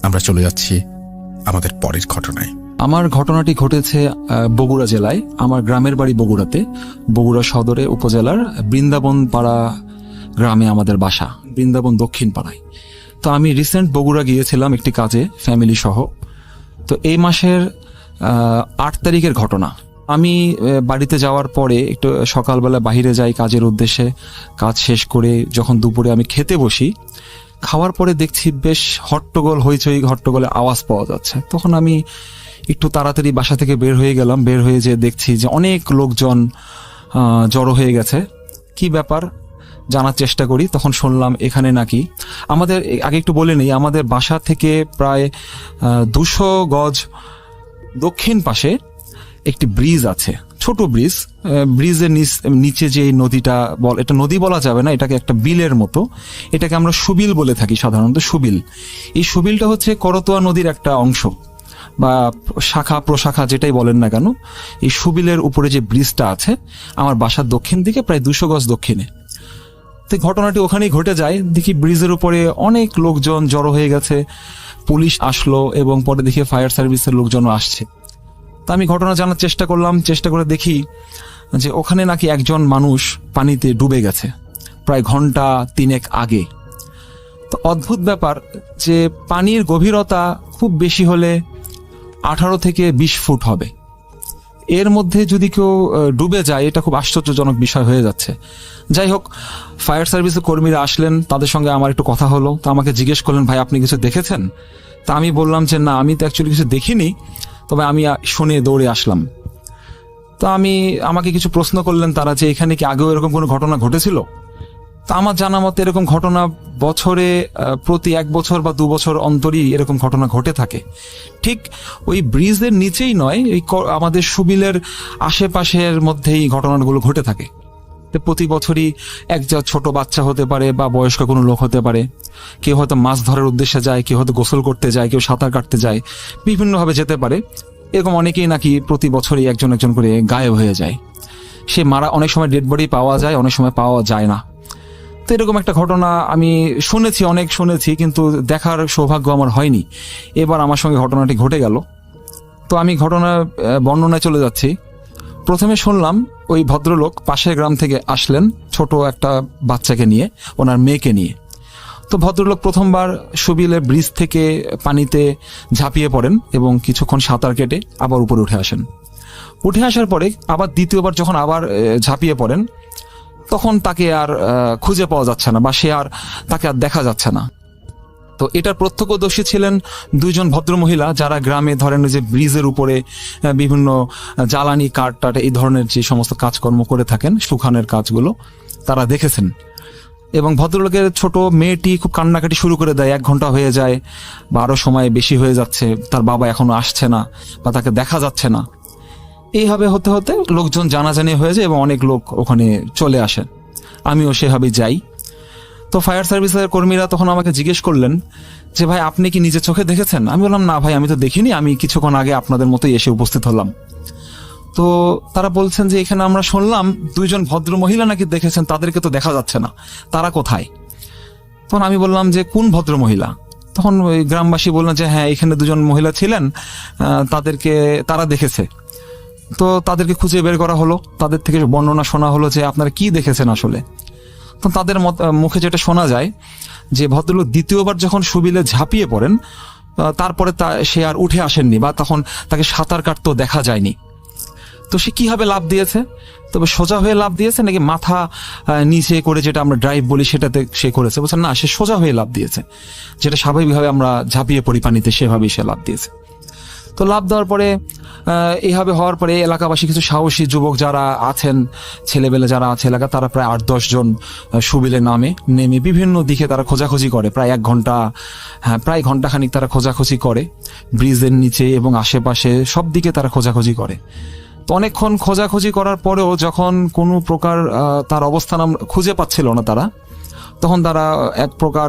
আমরা চলে যাচ্ছি আমাদের পরের ঘটনায়। আমার ঘটনাটি ঘটেছে বগুড়া জেলায়। আমার গ্রামের বাড়ি বগুড়াতে, বগুড়া সদরে উপজেলার বৃন্দাবন পাড়া গ্রামে আমাদের বাসা, বৃন্দাবন দক্ষিণ পাড়ায়। তো আমি রিসেন্ট বগুড়া গিয়েছিলাম একটি কাজে, ফ্যামিলি সহ। তো এই মাসের 8 তারিখের ঘটনা। আমি বাড়িতে যাওয়ার পরে একটু সকালবেলা বাইরে যাই কাজের উদ্দেশ্যে। কাজ শেষ করে যখন দুপুরে আমি খেতে বসি, খাওয়ার পরে দেখছি বেশ হট্টগোল, হইচই হট্টগোলের আওয়াজ পাওয়া যাচ্ছে। তখন আমি একটু তাড়াতাড়ি বাসা থেকে বের হয়ে গেলাম। বের হয়ে যে দেখছি যে অনেক লোকজন জড়ো হয়ে গেছে। কি ব্যাপার জানার চেষ্টা করি, তখন শুনলাম এখানে নাকি আমাদের, আগে একটু বলে নেই, আমাদের বাসা থেকে প্রায় 200 গজ দক্ষিণ পাশে একটি ব্রিজ আছে, ছোট ব্রিজ। ব্রিজের নিচে যে নদীটা, এটা নদী বলা যাবে না, এটাকে একটা বিলের মতো, এটাকে আমরা সুবিল বলে থাকি সাধারণত, সুবিল। এই সুবিলটা হচ্ছে করতোয়া নদীর একটা অংশ বা শাখা প্রশাখা যেটাই বলেন না কেন। এই সুবিলের উপরে যে ব্রিজটা আছে আমার বাসার দক্ষিণ দিকে প্রায় 200 গজ দক্ষিণে। তো ঘটনাটি ওখানেই ঘটে যায়। দেখি ব্রিজের উপরে অনেক লোকজন জড়ো হয়ে গেছে। পুলিশ আসলো এবং পরে দেখি ফায়ার সার্ভিসের লোকজনও আসছে। তা আমি ঘটনা জানার চেষ্টা করলাম, চেষ্টা করে দেখি যে ওখানে নাকি একজন মানুষ পানিতে ডুবে গেছে প্রায় ঘন্টা 3 আগে। তো অদ্ভুত ব্যাপার যে পানির গভীরতা খুব বেশি হলে 18 থেকে 20 ফুট হবে। এর মধ্যে যদি কেউ ডুবে যায়, এটা খুব আশ্চর্যজনক বিষয় হয়ে যাচ্ছে। যাই হোক, ফায়ার সার্ভিসের কর্মীরা আসলেন, তাদের সঙ্গে আমার একটু কথা হলো। তো আমাকে জিজ্ঞেস করলেন, ভাই আপনি কিছু দেখেছেন? তা আমি বললাম যে না, আমি তো অ্যাকচুয়ালি কিছু দেখিনি, তবে আমি শুনে দৌড়ে আসলাম। তো আমাকে কিছু প্রশ্ন করলেন তারা যে এখানে কি আগেও এরকম কোনো ঘটনা ঘটেছিল? তা আমার জানা মতে এরকম ঘটনা বছরে প্রতি 1 বছর বা 2 বছর অন্তরই এরকম ঘটনা ঘটে থাকে। ঠিক ওই ব্রিজের নিচেই নয়, এই আমাদের সুবিলের আশেপাশের মধ্যেই ঘটনাগুলো ঘটে থাকে। প্রতি বছরই ছোট বাচ্চা হতে পারে বা বয়স্ক কোনো লোক হতে পারে, কেউ হয়তো মাছ ধরার উদ্দেশ্যে যায়, কেউ হয়তো গোসল করতে যায়, কেউ সাঁতার কাটতে যায়, বিভিন্নভাবে যেতে পারে। এরকম অনেকেই নাকি প্রতি বছরই একজন একজন করে গায়েব হয়ে যায়। সে মারা, অনেক সময় ডেড বডি পাওয়া যায়, অনেক সময় পাওয়া যায় না। তো এরকম একটা ঘটনা আমি শুনেছি, অনেক শুনেছি, কিন্তু দেখার সৌভাগ্য আমার হয়নি। এবার আমার সঙ্গে ঘটনাটি ঘটে গেল। তো আমি ঘটনা বর্ণনায় চলে যাচ্ছি। প্রথমে শুনলাম ওই ভদ্রলোক পাশের গ্রাম থেকে আসলেন ছোট একটা বাচ্চাকে নিয়ে, ওনার মেয়েকে নিয়ে। তো ভদ্রলোক প্রথমবার সুবিলের ব্রিজ থেকে পানিতে ঝাঁপিয়ে পড়েন এবং কিছুক্ষণ সাঁতার কেটে আবার উপরে উঠে আসেন। উঠে আসার পরে আবার দ্বিতীয়বার যখন আবার ঝাঁপিয়ে পড়েন, তখন তাকে আর খুঁজে পাওয়া যাচ্ছে না বা তাকে আর দেখা যাচ্ছে না। তো এটার প্রত্যক্ষদর্শী ছিলেন 2 জন ভদ্রমহিলা, যারা গ্রামে ধরেন যে ব্রিজের উপরে বিভিন্ন জ্বালানি কাঠ টাট এই ধরনের যে সমস্ত কাজকর্ম করে থাকেন, শুকানোর কাজগুলো তারা দেখেছেন। এবং ভদ্রলোকের ছোট মেয়েটি খুব কান্নাকাটি শুরু করে দেয়। 1 ঘন্টা হয়ে যায় বা আরো সময় বেশি হয়ে যাচ্ছে, তার বাবা এখনো আসছে না বা তাকে দেখা যাচ্ছে না। এইভাবে হতে হতে লোকজন জানাজানি হয়ে যায় এবং অনেক লোক ওখানে চলে আসেন। আমিও সেভাবে যাই। তো ফায়ার সার্ভিসের কর্মীরা তখন আমাকে জিজ্ঞেস করলেন যে ভাই আপনি কি নিজের চোখে দেখেছেন? আমি বললাম না ভাই, আমি তো দেখিনি, আমি কিছুক্ষণ আগে আপনাদের মতোই এসে উপস্থিত হলাম। তো তারা বলছেন যে এখানে আমরা শুনলাম 2 জন ভদ্র মহিলা নাকি দেখেছেন, তাদেরকে তো দেখা যাচ্ছে না, তারা কোথায়? তখন আমি বললাম যে কোন ভদ্র মহিলা? তখন ওই গ্রামবাসী বললেন যে হ্যাঁ, এখানে 2 জন মহিলা ছিলেন, তারা দেখেছে। তো তাদেরকে খুঁজে বের করা হলো, তাদের থেকে বর্ণনা শোনা হলো যে আপনারা কি দেখেছেন আসলে। তো তাদের মুখে যেটা শোনা যায় যে ভদ্রলোক দ্বিতীয়বার যখন সুবিলে ঝাঁপিয়ে পড়েন, তারপরে সে আর উঠে আসেননি বা তখন তাকে সাঁতার কাটতেও দেখা যায়নি। তো সে কিভাবে লাফ দিয়েছে? তবে সোজা হয়ে লাফ দিয়েছে নাকি মাথা নিচে করে, যেটা আমরা ড্রাইভ বলি, সেটাতে সে করেছে? বলছেন না, সে সোজা হয়ে লাফ দিয়েছে, যেটা স্বাভাবিকভাবে আমরা ঝাঁপিয়ে পড়ি পানিতে, সেভাবেই সে লাফ দিয়েছে। তো লাফ দেওয়ার পরে এইভাবে হওয়ার পরে এলাকাবাসী, কিছু সাহসী যুবক যারা আছেন, ছেলেবেলে যারা আছে এলাকা, তারা প্রায় 8-10 জন সুবিলে নেমে বিভিন্ন দিকে তারা খোঁজাখুঁজি করে। প্রায় 1 ঘন্টা, প্রায় ঘন্টাখানিক তারা খোঁজাখুঁজি করে ব্রিজের নিচে এবং আশেপাশে সব দিকে তারা খোঁজাখুঁজি করে। তো অনেকক্ষণ খোঁজাখুঁজি করার পরেও যখন কোনো প্রকার তার অবস্থান খুঁজে পাচ্ছিল না তারা, তখন তারা এক প্রকার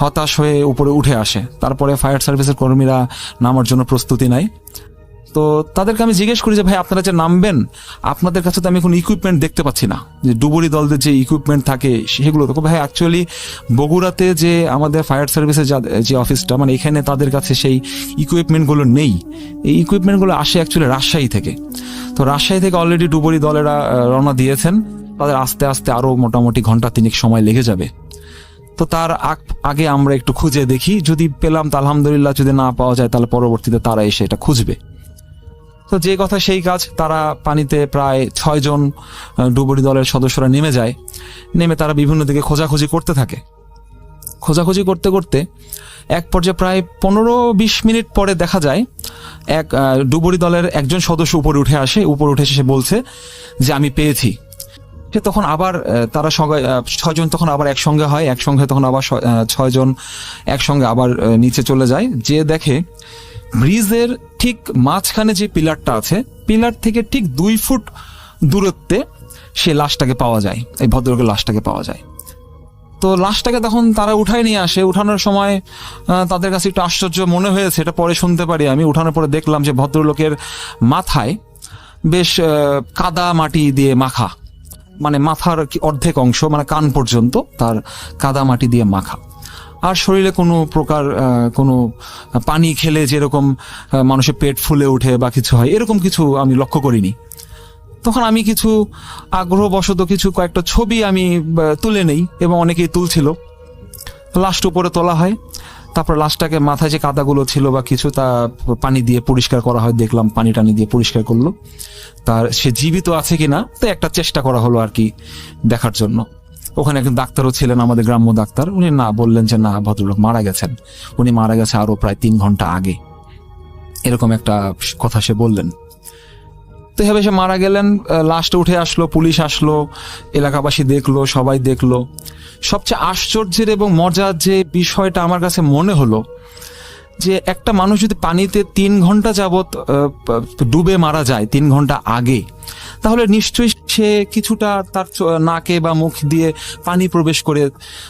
হতাশ হয়ে উপরে উঠে আসে। তারপরে ফায়ার সার্ভিসের কর্মীরা নামার জন্য প্রস্তুতি নেয়। তো তাদেরকে আমি জিজ্ঞেস করি যে ভাই আপনারা যে নামবেন, আপনাদের কাছে তো আমি কোনো ইকুইপমেন্ট দেখতে পাচ্ছি না, যে ডুবুরি দলদের যে ইকুইপমেন্ট থাকে সেগুলো তো। ভাই অ্যাকচুয়ালি বগুড়াতে যে আমাদের ফায়ার সার্ভিসের যে অফিসটা, মানে এখানে তাদের কাছে সেই ইকুইপমেন্টগুলো নেই। এই ইকুইপমেন্টগুলো আসে অ্যাকচুয়ালি রাজশাহী থেকে। তো রাজশাহী থেকে অলরেডি ডুবুরি দলেরা রওনা দিয়েছেন, তাদের আস্তে আস্তে আরো মোটামুটি ঘন্টা 3 সময় লেগে যাবে। তো তার আগে আমরা একটু খুঁজে দেখি, যদি পেলাম তা আলহামদুলিল্লাহ, যদি না পাওয়া যায় তাহলে পরবর্তীতে তারা এসে এটা খুঁজবে। তো যে কথা সেই কাজ, তারা পানিতে প্রায় 6 জন ডুবুরি দলের সদস্যরা নেমে যায়। নেমে তারা বিভিন্ন দিকে খোঁজাখুঁজি করতে থাকে। খোঁজাখুঁজি করতে করতে এক পর্যায়ে প্রায় 15-20 মিনিট পরে দেখা যায় এক ডুবুরি দলের একজন সদস্য উপরে উঠে আসে। উপরে উঠে এসে সে বলছে যে আমি পেয়েছি। সে তখন আবার তারা 6 জন তখন আবার একসঙ্গে হয়, একসঙ্গে তখন আবার 6 জন একসঙ্গে আবার নিচে চলে যায়। যে দেখে ব্রিজের ঠিক মাঝখানে যে পিলারটা আছে, পিলার থেকে ঠিক 2 ফুট দূরত্বে সে লাশটাকে পাওয়া যায়, এই ভদ্রলোকের লাশটাকে পাওয়া যায়। তো লাশটাকে তখন তারা উঠায় নিয়ে আসে। উঠানোর সময় তাদের কাছে একটু আশ্চর্য মনে হয়েছে, এটা পরে শুনতে পারি আমি। উঠানোর পরে দেখলাম যে ভদ্রলোকের মাথায় বেশ কাদা মাটি দিয়ে মাখা, মানে মাথার অর্ধেক অংশ মানে কান পর্যন্ত তার কাদা মাটি দিয়ে মাখা। আর শরীরে কোনো প্রকার কোনো পানি খেলে যেরকম মানুষের পেট ফুলে ওঠে বা কিছু হয়, এরকম কিছু আমি লক্ষ্য করিনি। তখন আমি কিছু আগ্রহবশত কয়েকটা ছবি আমি তুলে নেই, এবং অনেকেই তুলছিল। লাশটা উপরে তোলা হয়, তারপর লাশটাকে মাথায় যে কাদাগুলো ছিল বা কিছু, তা পানি দিয়ে পরিষ্কার করা হয়। দেখলাম পানি টানি দিয়ে পরিষ্কার করলো, তার সে জীবিত আছে কিনা তো একটা চেষ্টা করা হলো আর কি দেখার জন্য। ওখানে একজন ডাক্তারও ছিলেন, আমাদের গ্রাম্য ডাক্তার। উনি না বললেন যে না, ভদ্রলোক মারা গেছেন, উনি মারা গেছে আরো প্রায় 3 ঘন্টা আগে, এরকম একটা কথা সে বললেন। তো এভাবে সে মারা গেলেন। লাশটা উঠে আসলো, পুলিশ আসলো, এলাকাবাসী দেখলো, সবাই দেখলো। সবচেয়ে আশ্চর্যের এবং মজার যে বিষয়টা আমার কাছে মনে হলো, যে একটা মানুষ যদি পানিতে 3 ঘন্টা যাবত ডুবে মারা যায় 3 ঘন্টা আগে, তাহলে নিশ্চয়ই সে কিছুটা তার নাকে বা মুখ দিয়ে পানি প্রবেশ করে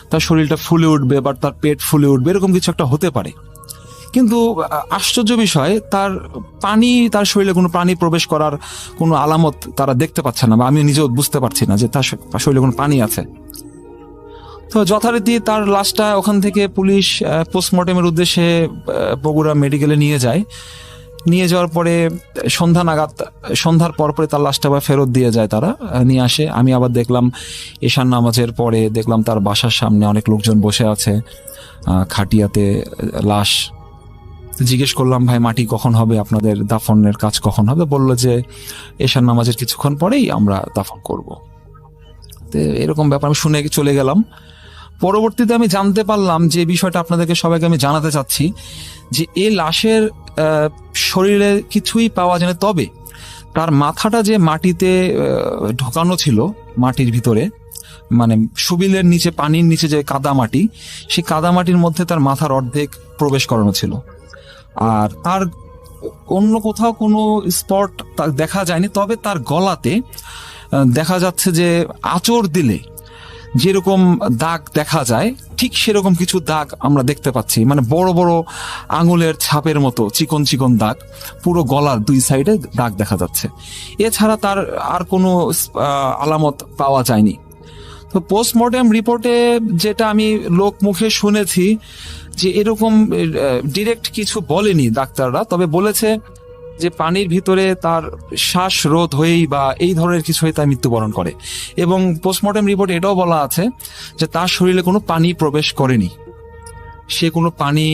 তার শরীরটা ফুলে উঠবে বা তার পেট ফুলে উঠবে, এরকম কিছু একটা হতে পারে। কিন্তু আশ্চর্য বিষয়, তার শরীরে কোনো পানি প্রবেশ করার কোনো আলামত তারা দেখতে পাচ্ছে না, বা আমি নিজেও বুঝতে পারছি না যে তার শরীরে কোনো পানি আছে। তো যথারীতি তার লাশটা ওখান থেকে পুলিশ পোস্টমর্টেমের উদ্দেশ্যে বগুড়া মেডিকেলে নিয়ে যায়। নিয়ে যাওয়ার পরে সন্ধ্যার পরে তার লাশটা আবার ফেরত দিয়ে যায়, তারা নিয়ে আসে। আমি আবার দেখলাম ঈশান নামাজের পরে দেখলাম তার বাসার সামনে অনেক লোকজন বসে আছে, খাটিয়াতে লাশ। জিজ্ঞেস করলাম ভাই মাটি কখন হবে, আপনাদের দাফনের কাজ কখন হবে? বললো যে ঈশান নামাজের কিছুক্ষণ পরেই আমরা দাফন করব। তো এরকম ব্যাপার আমি শুনে চলে গেলাম। পরবর্তীতে আমি জানতে পারলাম যে বিষয়টা আপনাদেরকে সবাইকে আমি জানাতে চাচ্ছি, যে এই লাশের শরীরে কিছুই পাওয়া যায় না, তবে তার মাথাটা যে মাটিতে ঢোকানো ছিল, মাটির ভিতরে, মানে সুবিলের নিচে, পানির নিচে যে কাদামাটি, সেই কাদামাটির মধ্যে তার মাথার অর্ধেক প্রবেশ করানো ছিল। আর তার অন্য কোথাও কোনো স্পট দেখা যায়নি, তবে তার গলাতে দেখা যাচ্ছে যে আঁচড় দিলে যেরকম দাগ দেখা যায়, ঠিক সেরকম কিছু দাগ আমরা দেখতে পাচ্ছি, মানে বড় বড় আঙুলের ছাপের মতো চিকন চিকন দাগ, পুরো গলার 2 সাইডে দাগ দেখা যাচ্ছে। এছাড়া তার আর কোনো আলামত পাওয়া যায়নি। তো পোস্টমর্টেম রিপোর্টে যেটা আমি লোক মুখে শুনেছি, যে এরকম ডিরেক্ট কিছু বলেনি ডাক্তাররা, তবে বলেছে যে পানির ভিতরে তার শ্বাসরোধ হয়েই বা এই ধরনের কিছু হয়ে তার মৃত্যুবরণ করে। এবং পোস্টমর্টেম রিপোর্ট এটাও বলা আছে যে তার শরীরে কোনো পানি প্রবেশ করেনি, সে কোনো পানি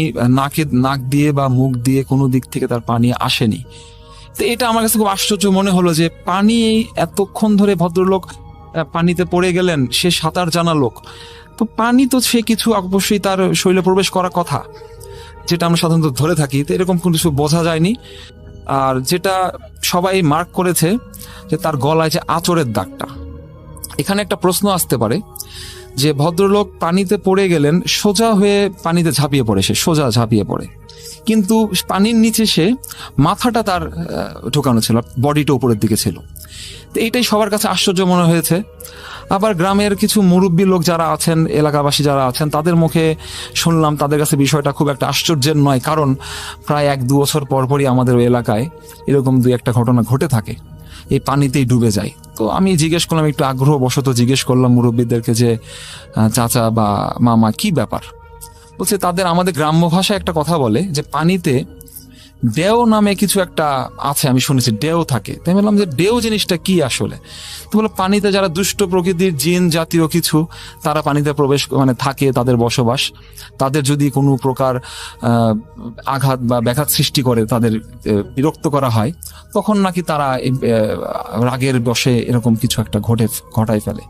নাক দিয়ে বা মুখ দিয়ে কোনো দিক থেকে তার পানি আসেনি। তো এটা আমার কাছে খুব আশ্চর্য মনে হলো, যে পানি এতক্ষণ ধরে ভদ্রলোক পানিতে পড়ে গেলেন, সে সাঁতার জানা লোক, তো পানি তো সে কিছু অবশ্যই তার শরীরে প্রবেশ করার কথা, যেটা আমরা সাধারণত ধরে থাকি। তো এরকম কোনো কিছু বোঝা যায়নি। আর যেটা সবাই মার্ক করেছে, যে তার গলায় যে আঁচড়ের দাগটা, এখানে একটা প্রশ্ন আসতে পারে যে ভদ্রলোক পানিতে পড়ে গেলেন, সোজা হয়ে পানিতে ঝাঁপিয়ে পড়ে, সে সোজা ঝাঁপিয়ে পড়ে, কিন্তু পানির নিচে সে মাথাটা তার ঢোকানো ছিল, বডিটা উপরের দিকে ছিল। তো এইটাই সবার কাছে আশ্চর্য মনে হয়েছে। আবার গ্রামের কিছু মুরব্বী লোক যারা আছেন, এলাকাবাসী যারা আছেন, তাদের মুখে শুনলাম তাদের কাছে বিষয়টা খুব একটা আশ্চর্যের নয়, কারণ প্রায় 1-2 বছর পরপরই আমাদের ওই এলাকায় এরকম 2-1টা ঘটনা ঘটে থাকে, এই পানিতেই ডুবে যায়। তো আমি জিজ্ঞেস করলাম, একটু আগ্রহবশত জিজ্ঞেস করলাম মুরব্বীদেরকে যে চাচা বা মামা কি ব্যাপার। বলছে তাদের আমাদের গ্রাম্য ভাষায় একটা কথা বলে যে পানিতে ডেও নামে কিছু একটা আছে, আমি শুনেছি ডেও থাকে। তাই বললাম যে ডেও জিনিসটা কি আসলে? তো বলে পানিতে যারা দুষ্ট প্রকৃতির জিন জাতীয় কিছু, তারা পানিতে প্রবেশ থাকে, তাদের বসবাস, তাদের যদি কোনো প্রকার আঘাত বা ব্যাঘাত সৃষ্টি করে, তাদের বিরক্ত করা হয়, তখন নাকি তারা রাগের বশে এরকম কিছু একটা ঘটায় ফেলে।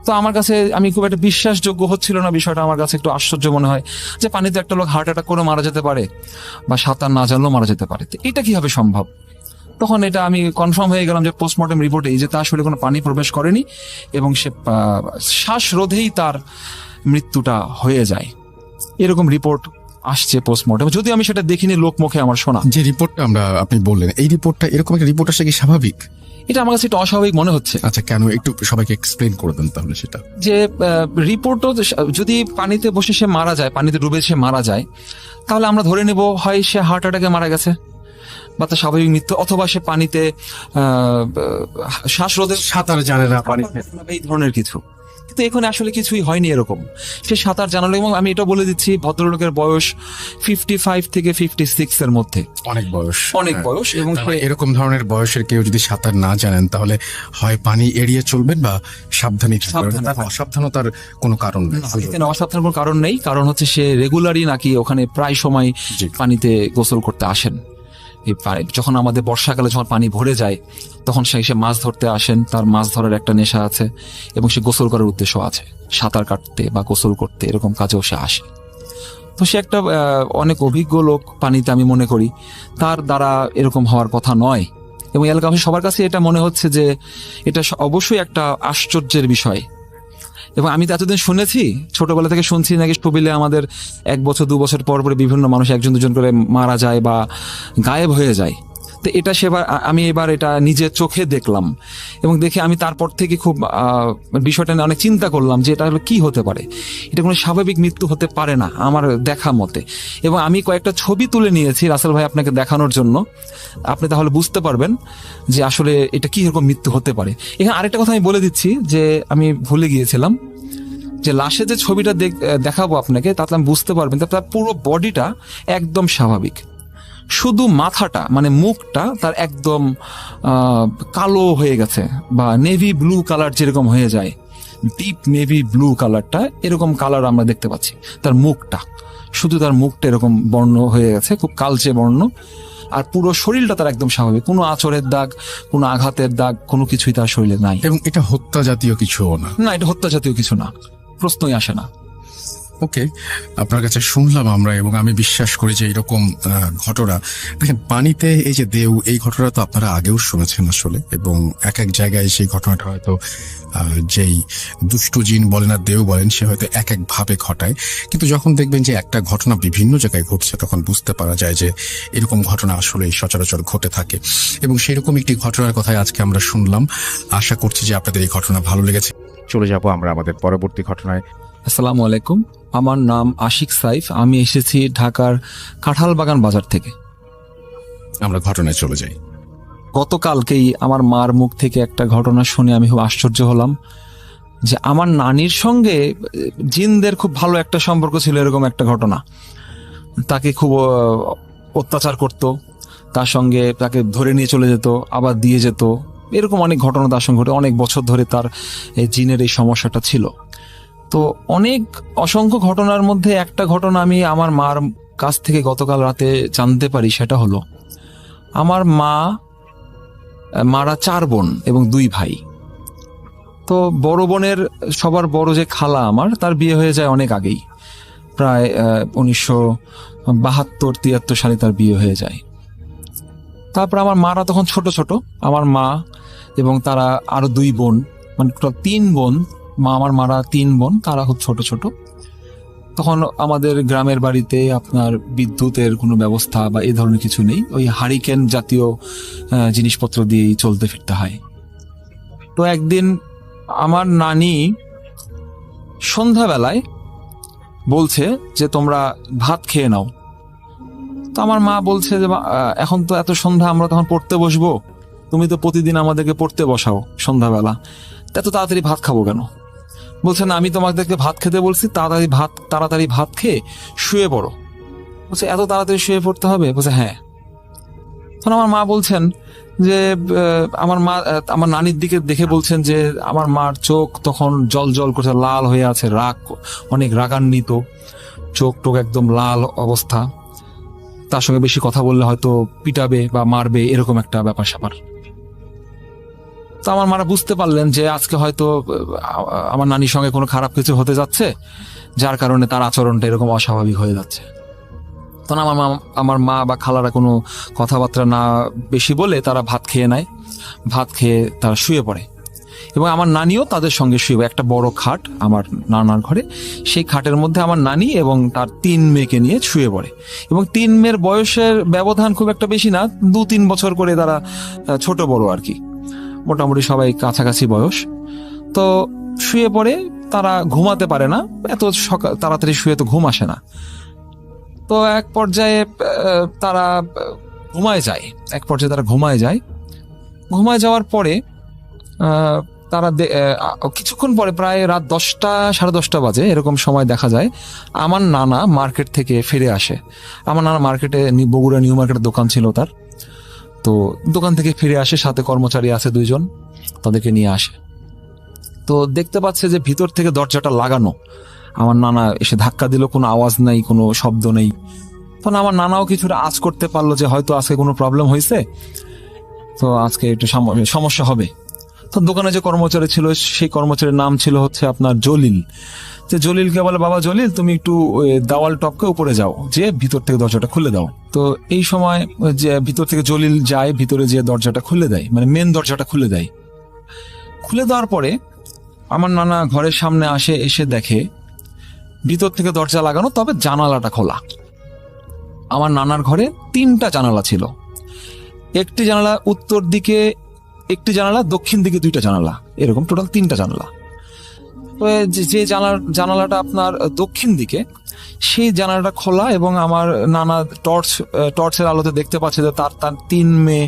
তো আমার কাছে আমি খুব একটা বিশ্বাসযোগ্য হচ্ছিল না বিষয়টা, আমার কাছে একটু আশ্চর্য মনে হয় যে পানিতে একটা লোক হার্ট অ্যাটাক করে মারা যেতে পারে বা সাঁতার না জানলেও মারা যেতে পারে, তো এটা কিভাবে সম্ভব? তখন এটা আমি কনফার্ম হয়ে গেলাম যে পোস্টমর্টম রিপোর্টে যে তার শরীরে কোনো পানি প্রবেশ করেনি এবং সে শ্বাসরোধেই তার মৃত্যুটা হয়ে যায়, এরকম রিপোর্ট আসছে পোস্টমর্টম। যদি আমি সেটা দেখিনি, লোকমুখে আমার শোনা। যে রিপোর্টটা আপনি বললেন, এই রিপোর্টটা, এরকম একটা রিপোর্ট আসলে কি স্বাভাবিক? এটা আমার কাছে একটু অস্বাভাবিক মনে হচ্ছে। আচ্ছা, কেন একটু সবাইকে এক্সপ্লেন করে দেন তাহলে সেটা। যে রিপোর্টও যদি পানিতে বসে সে মারা যায়, পানিতে ডুবে সে মারা যায়, তাহলে আমরা ধরে নেব হয় সে হার্ট অ্যাটাকে মারা গেছে বা তার স্বাভাবিক মৃত্যু, অথবা সে পানিতে শ্বাসরোধে সাঁতার জানে না পানিতে, এই ধরনের কিছু। কিন্তু এখানে আসলে কিছুই হয়নি এরকম। সে সাঁতার জানালো, এবং আমি এটা বলে দিচ্ছি ভদ্রলোকের বয়স 55 থেকে 56 এর মধ্যে, অনেক বয়স, অনেক বয়স। এবং এরকম ধরনের বয়সের কেউ যদি সাঁতার না জানেন, তাহলে হয় পানি এড়িয়ে চলবেন বা সাবধানী থাকবেন। অসাবধানতার কোনো কারণ নেই, এখানে অসাবধানের কোনো কারণ নেই। কারণ হচ্ছে সে রেগুলারই নাকি ওখানে প্রায় সময় পানিতে গোসল করতে আসেন। যখন আমাদের বর্ষাকালে যখন পানি ভরে যায়, তখন সে মাছ ধরতে আসেন, তার মাছ ধরার একটা নেশা আছে এবং সে গোসল করার উদ্দেশ্য আছে, সাঁতার কাটতে বা গোসল করতে এরকম কাজেও সে আসে। তো সে একটা অনেক অভিজ্ঞ লোক পানিতে, আমি মনে করি তার দ্বারা এরকম হওয়ার কথা নয়। এবং এলাকাবাসী সবার কাছে এটা মনে হচ্ছে যে এটা অবশ্যই একটা আশ্চর্যের বিষয়। এবং আমি তো এতদিন শুনেছি, ছোটবেলা থেকে শুনছি নাকি টুবিলে আমাদের 1 বছর 2 বছর পর পরে বিভিন্ন মানুষ 1-2 জন করে মারা যায় বা গায়েব হয়ে যায়। তো এটা আমি এবার এটা নিজের চোখে দেখলাম, এবং দেখে আমি তারপর থেকে খুব বিষয়টা নিয়ে অনেক চিন্তা করলাম যে এটা হলো কি হতে পারে। এটা কোনো স্বাভাবিক মৃত্যু হতে পারে না আমার দেখা মতে। এবং আমি কয়েকটা ছবি তুলে নিয়েছি রাসেল ভাই আপনাকে দেখানোর জন্য, আপনি তাহলে বুঝতে পারবেন যে আসলে এটা কি রকম মৃত্যু হতে পারে। এখানে আরেকটা কথা আমি বলে দিচ্ছি যে আমি ভুলে গিয়েছিলাম, যে লাশে যে ছবিটা দেখাবো আপনাকে, তাতে আমি বুঝতে পারবেন তার পুরো বডিটা একদম স্বাভাবিক, শুধু মাথাটা মুখটা তার একদম কালো হয়ে গেছে, বা নেভি ব্লু কালার যেরকম হয়ে যায়, ডিপ নেভি ব্লু কালারটা, এরকম কালার আমরা দেখতে পাচ্ছি। তার মুখটা, শুধু তার মুখটা এরকম বর্ণ হয়ে গেছে, খুব কালচে বর্ণ, আর পুরো শরীরটা তার একদম স্বাভাবিক, কোনো আঁচড়ের দাগ, কোনো আঘাতের দাগ, কোনো কিছুই তার শরীরে নাই। এবং এটা হত্যা জাতীয় কিছুও না। না, এটা হত্যা জাতীয় কিছু না, প্রশ্নই আসে না। ওকে, আপনার কাছে শুনলাম আমরা, এবং আমি বিশ্বাস করি যে এরকম ঘটনা, দেখেন পানিতে এই যে দেউ, এই ঘটনা তো আপনারা আগেও শুনেছেন আসলে, এবং এক এক জায়গায় সেই ঘটনাটা হয়তো যেই দুষ্টু জিন বলেন আর দেউ বলেন, সে হয়তো এক এক ভাবে ঘটায়। কিন্তু যখন দেখবেন যে একটা ঘটনা বিভিন্ন জায়গায় ঘটছে, তখন বুঝতে পারা যায় যে এরকম ঘটনা আসলে সচরাচর ঘটে থাকে। এবং সেরকম একটি ঘটনার কথাই আজকে আমরা শুনলাম। আশা করছি যে আপনাদের এই ঘটনা ভালো লেগেছে। চলে যাব আমরা আমাদের পরবর্তী ঘটনায়। আসসালামু আলাইকুম, আমার নাম আশিক সাইফ, আমি এসেছি ঢাকার কাঁঠালবাগান বাজার থেকে। আমরা ঘটনায় চলে যাই। গতকালকেই আমার মার মুখ থেকে একটা ঘটনা শুনে আমি খুব আশ্চর্য হলাম, যে আমার নানির সঙ্গে জিনদের খুব ভালো একটা সম্পর্ক ছিল। এরকম একটা ঘটনা, তাকে খুব অত্যাচার করত, তার সঙ্গে তাকে ধরে নিয়ে চলে যেত, আবার দিয়ে যেত, এরকম অনেক ঘটনা তার সঙ্গে ঘটে। অনেক বছর ধরে তার এই জিনের এই সমস্যাটা ছিল। তো অসংখ্য ঘটনার মধ্যে একটা ঘটনা আমি আমার মার কাছ থেকে গতকাল রাতে জানতে পারি। সেটা হলো, আমার মারা 4 বোন এবং 2 ভাই। তো বড় বোনের সবার বড় যে খালা আমার, তার বিয়ে হয়ে যায় অনেক আগেই, প্রায় 1972-73 সালে তার বিয়ে হয়ে যায়। তারপর আমার মারা তখন ছোট ছোট, আমার মা এবং তারা আরো 2 বোন, 3 বোন আমার মারা 3 বোন, তারা খুব ছোট ছোট। তখন আমাদের গ্রামের বাড়িতে আপনার বিদ্যুতের কোনো ব্যবস্থা বা এই ধরনের কিছু নেই, ওই হারিকেন জাতীয় জিনিসপত্র দিয়েই চলতে ফিরতে হয়। তো একদিন আমার নানি সন্ধ্যাবেলায় বলছে যে তোমরা ভাত খেয়ে নাও। তো আমার মা বলছে যে এখন তো এত সন্ধ্যা, আমরা তখন পড়তে বসবো, তুমি তো প্রতিদিন আমাদেরকে পড়তে বসাও সন্ধ্যাবেলা, এত তাড়াতাড়ি ভাত খাবো কেন? বলছে না, আমি তোমাদেরকে ভাত খেতে বলছি, তাড়াতাড়ি ভাত খেয়ে শুয়ে পড়ো। বলছে এত তাড়াতাড়ি শুয়ে পড়তে হবে? বলছে হ্যাঁ। তখন আমার মা বলছেন যে আমার নানির দিকে দেখে বলছেন যে আমার মার চোখ তখন জল জল করছে, লাল হয়ে আছে, অনেক রাগান্বিত চোখ টোক, একদম লাল অবস্থা। তার সঙ্গে বেশি কথা বললে হয়তো পিটাবে বা মারবে, এরকম একটা ব্যাপার স্যাপার। তো আমার মারা বুঝতে পারলেন যে আজকে হয়তো আমার নানির সঙ্গে কোনো খারাপ কিছু হতে যাচ্ছে, যার কারণে তার আচরণটা এরকম অস্বাভাবিক হয়ে যাচ্ছে। তখন আমার মা বা খালারা কোনো কথাবার্তা না বেশি বলে তারা ভাত খেয়ে নেয়। ভাত খেয়ে তারা শুয়ে পড়ে এবং আমার নানিও তাদের সঙ্গে শুয়ে পড়ে। একটা বড় খাট আমার নানার ঘরে, সেই খাটের মধ্যে আমার নানি এবং তার 3 মেয়েকে নিয়ে শুয়ে পড়ে। এবং 3 মেয়ের বয়সের ব্যবধান খুব একটা বেশি না, 2-3 বছর করে তারা ছোট বড় আর কি, মোটামুটি সবাই কাছাকাছি বয়স। তো শুয়ে পড়ে, তারা ঘুমাতে পারে না, এত তাড়াতাড়ি শুয়ে তো ঘুম আসে না। তো এক পর্যায়ে তারা ঘুমায় যায়। ঘুমায় যাওয়ার পরে তারা কিছুক্ষণ পরে, প্রায় রাত 10টা 10:30 বাজে এরকম সময় দেখা যায় আমার নানা মার্কেট থেকে ফিরে আসে। আমার নানা মার্কেটে, বগুড়া নিউ মার্কেটের দোকান ছিল তার, তো দোকান থেকে ফিরে আসে, সাথে কর্মচারী আছে 2 জন, তাদেরকে নিয়ে আসে। তো দেখতে পাচ্ছে যে ভিতর থেকে দরজাটা লাগানো। আমার নানা এসে ধাক্কা দিল, কোনো আওয়াজ নাই, কোনো শব্দ নেই। তখন আমার নানাও কিছুটা আঁচ করতে পারলো যে হয়তো আজকে কোনো প্রবলেম হয়েছে, তো আজকে একটু সমস্যা হবে। তো দোকানে যে কর্মচারী ছিল, সেই কর্মচারীর নাম ছিল হচ্ছে আপনার জলিল। যে জলিলকে বলে, বাবা জলিল, তুমি একটু দেওয়াল টপকে উপরে যাও, যে ভিতর থেকে দরজাটা খুলে দাও। তো এই সময় যে ভিতর থেকে জলিল যায়, ভিতরে যে দরজাটা খুলে দেয়, মানে মেন দরজাটা খুলে দেয়। খুলে দেওয়ার পরে আমার নানা ঘরের সামনে আসে, এসে দেখে ভিতর থেকে দরজা লাগানো, তবে জানালাটা খোলা। আমার নানার ঘরে 3টা জানালা ছিল, একটি জানালা উত্তর দিকে, একটি জানালা দক্ষিণ দিকে, 2টা জানালা, এরকম টোটাল 3টা জানালা। তো যে জানালাটা আপনার দক্ষিণ দিকে, সেই জানালাটা খোলা এবং আমার নানা টর্চের আলোতে দেখতে পাচ্ছে যে তার 3 মেয়ে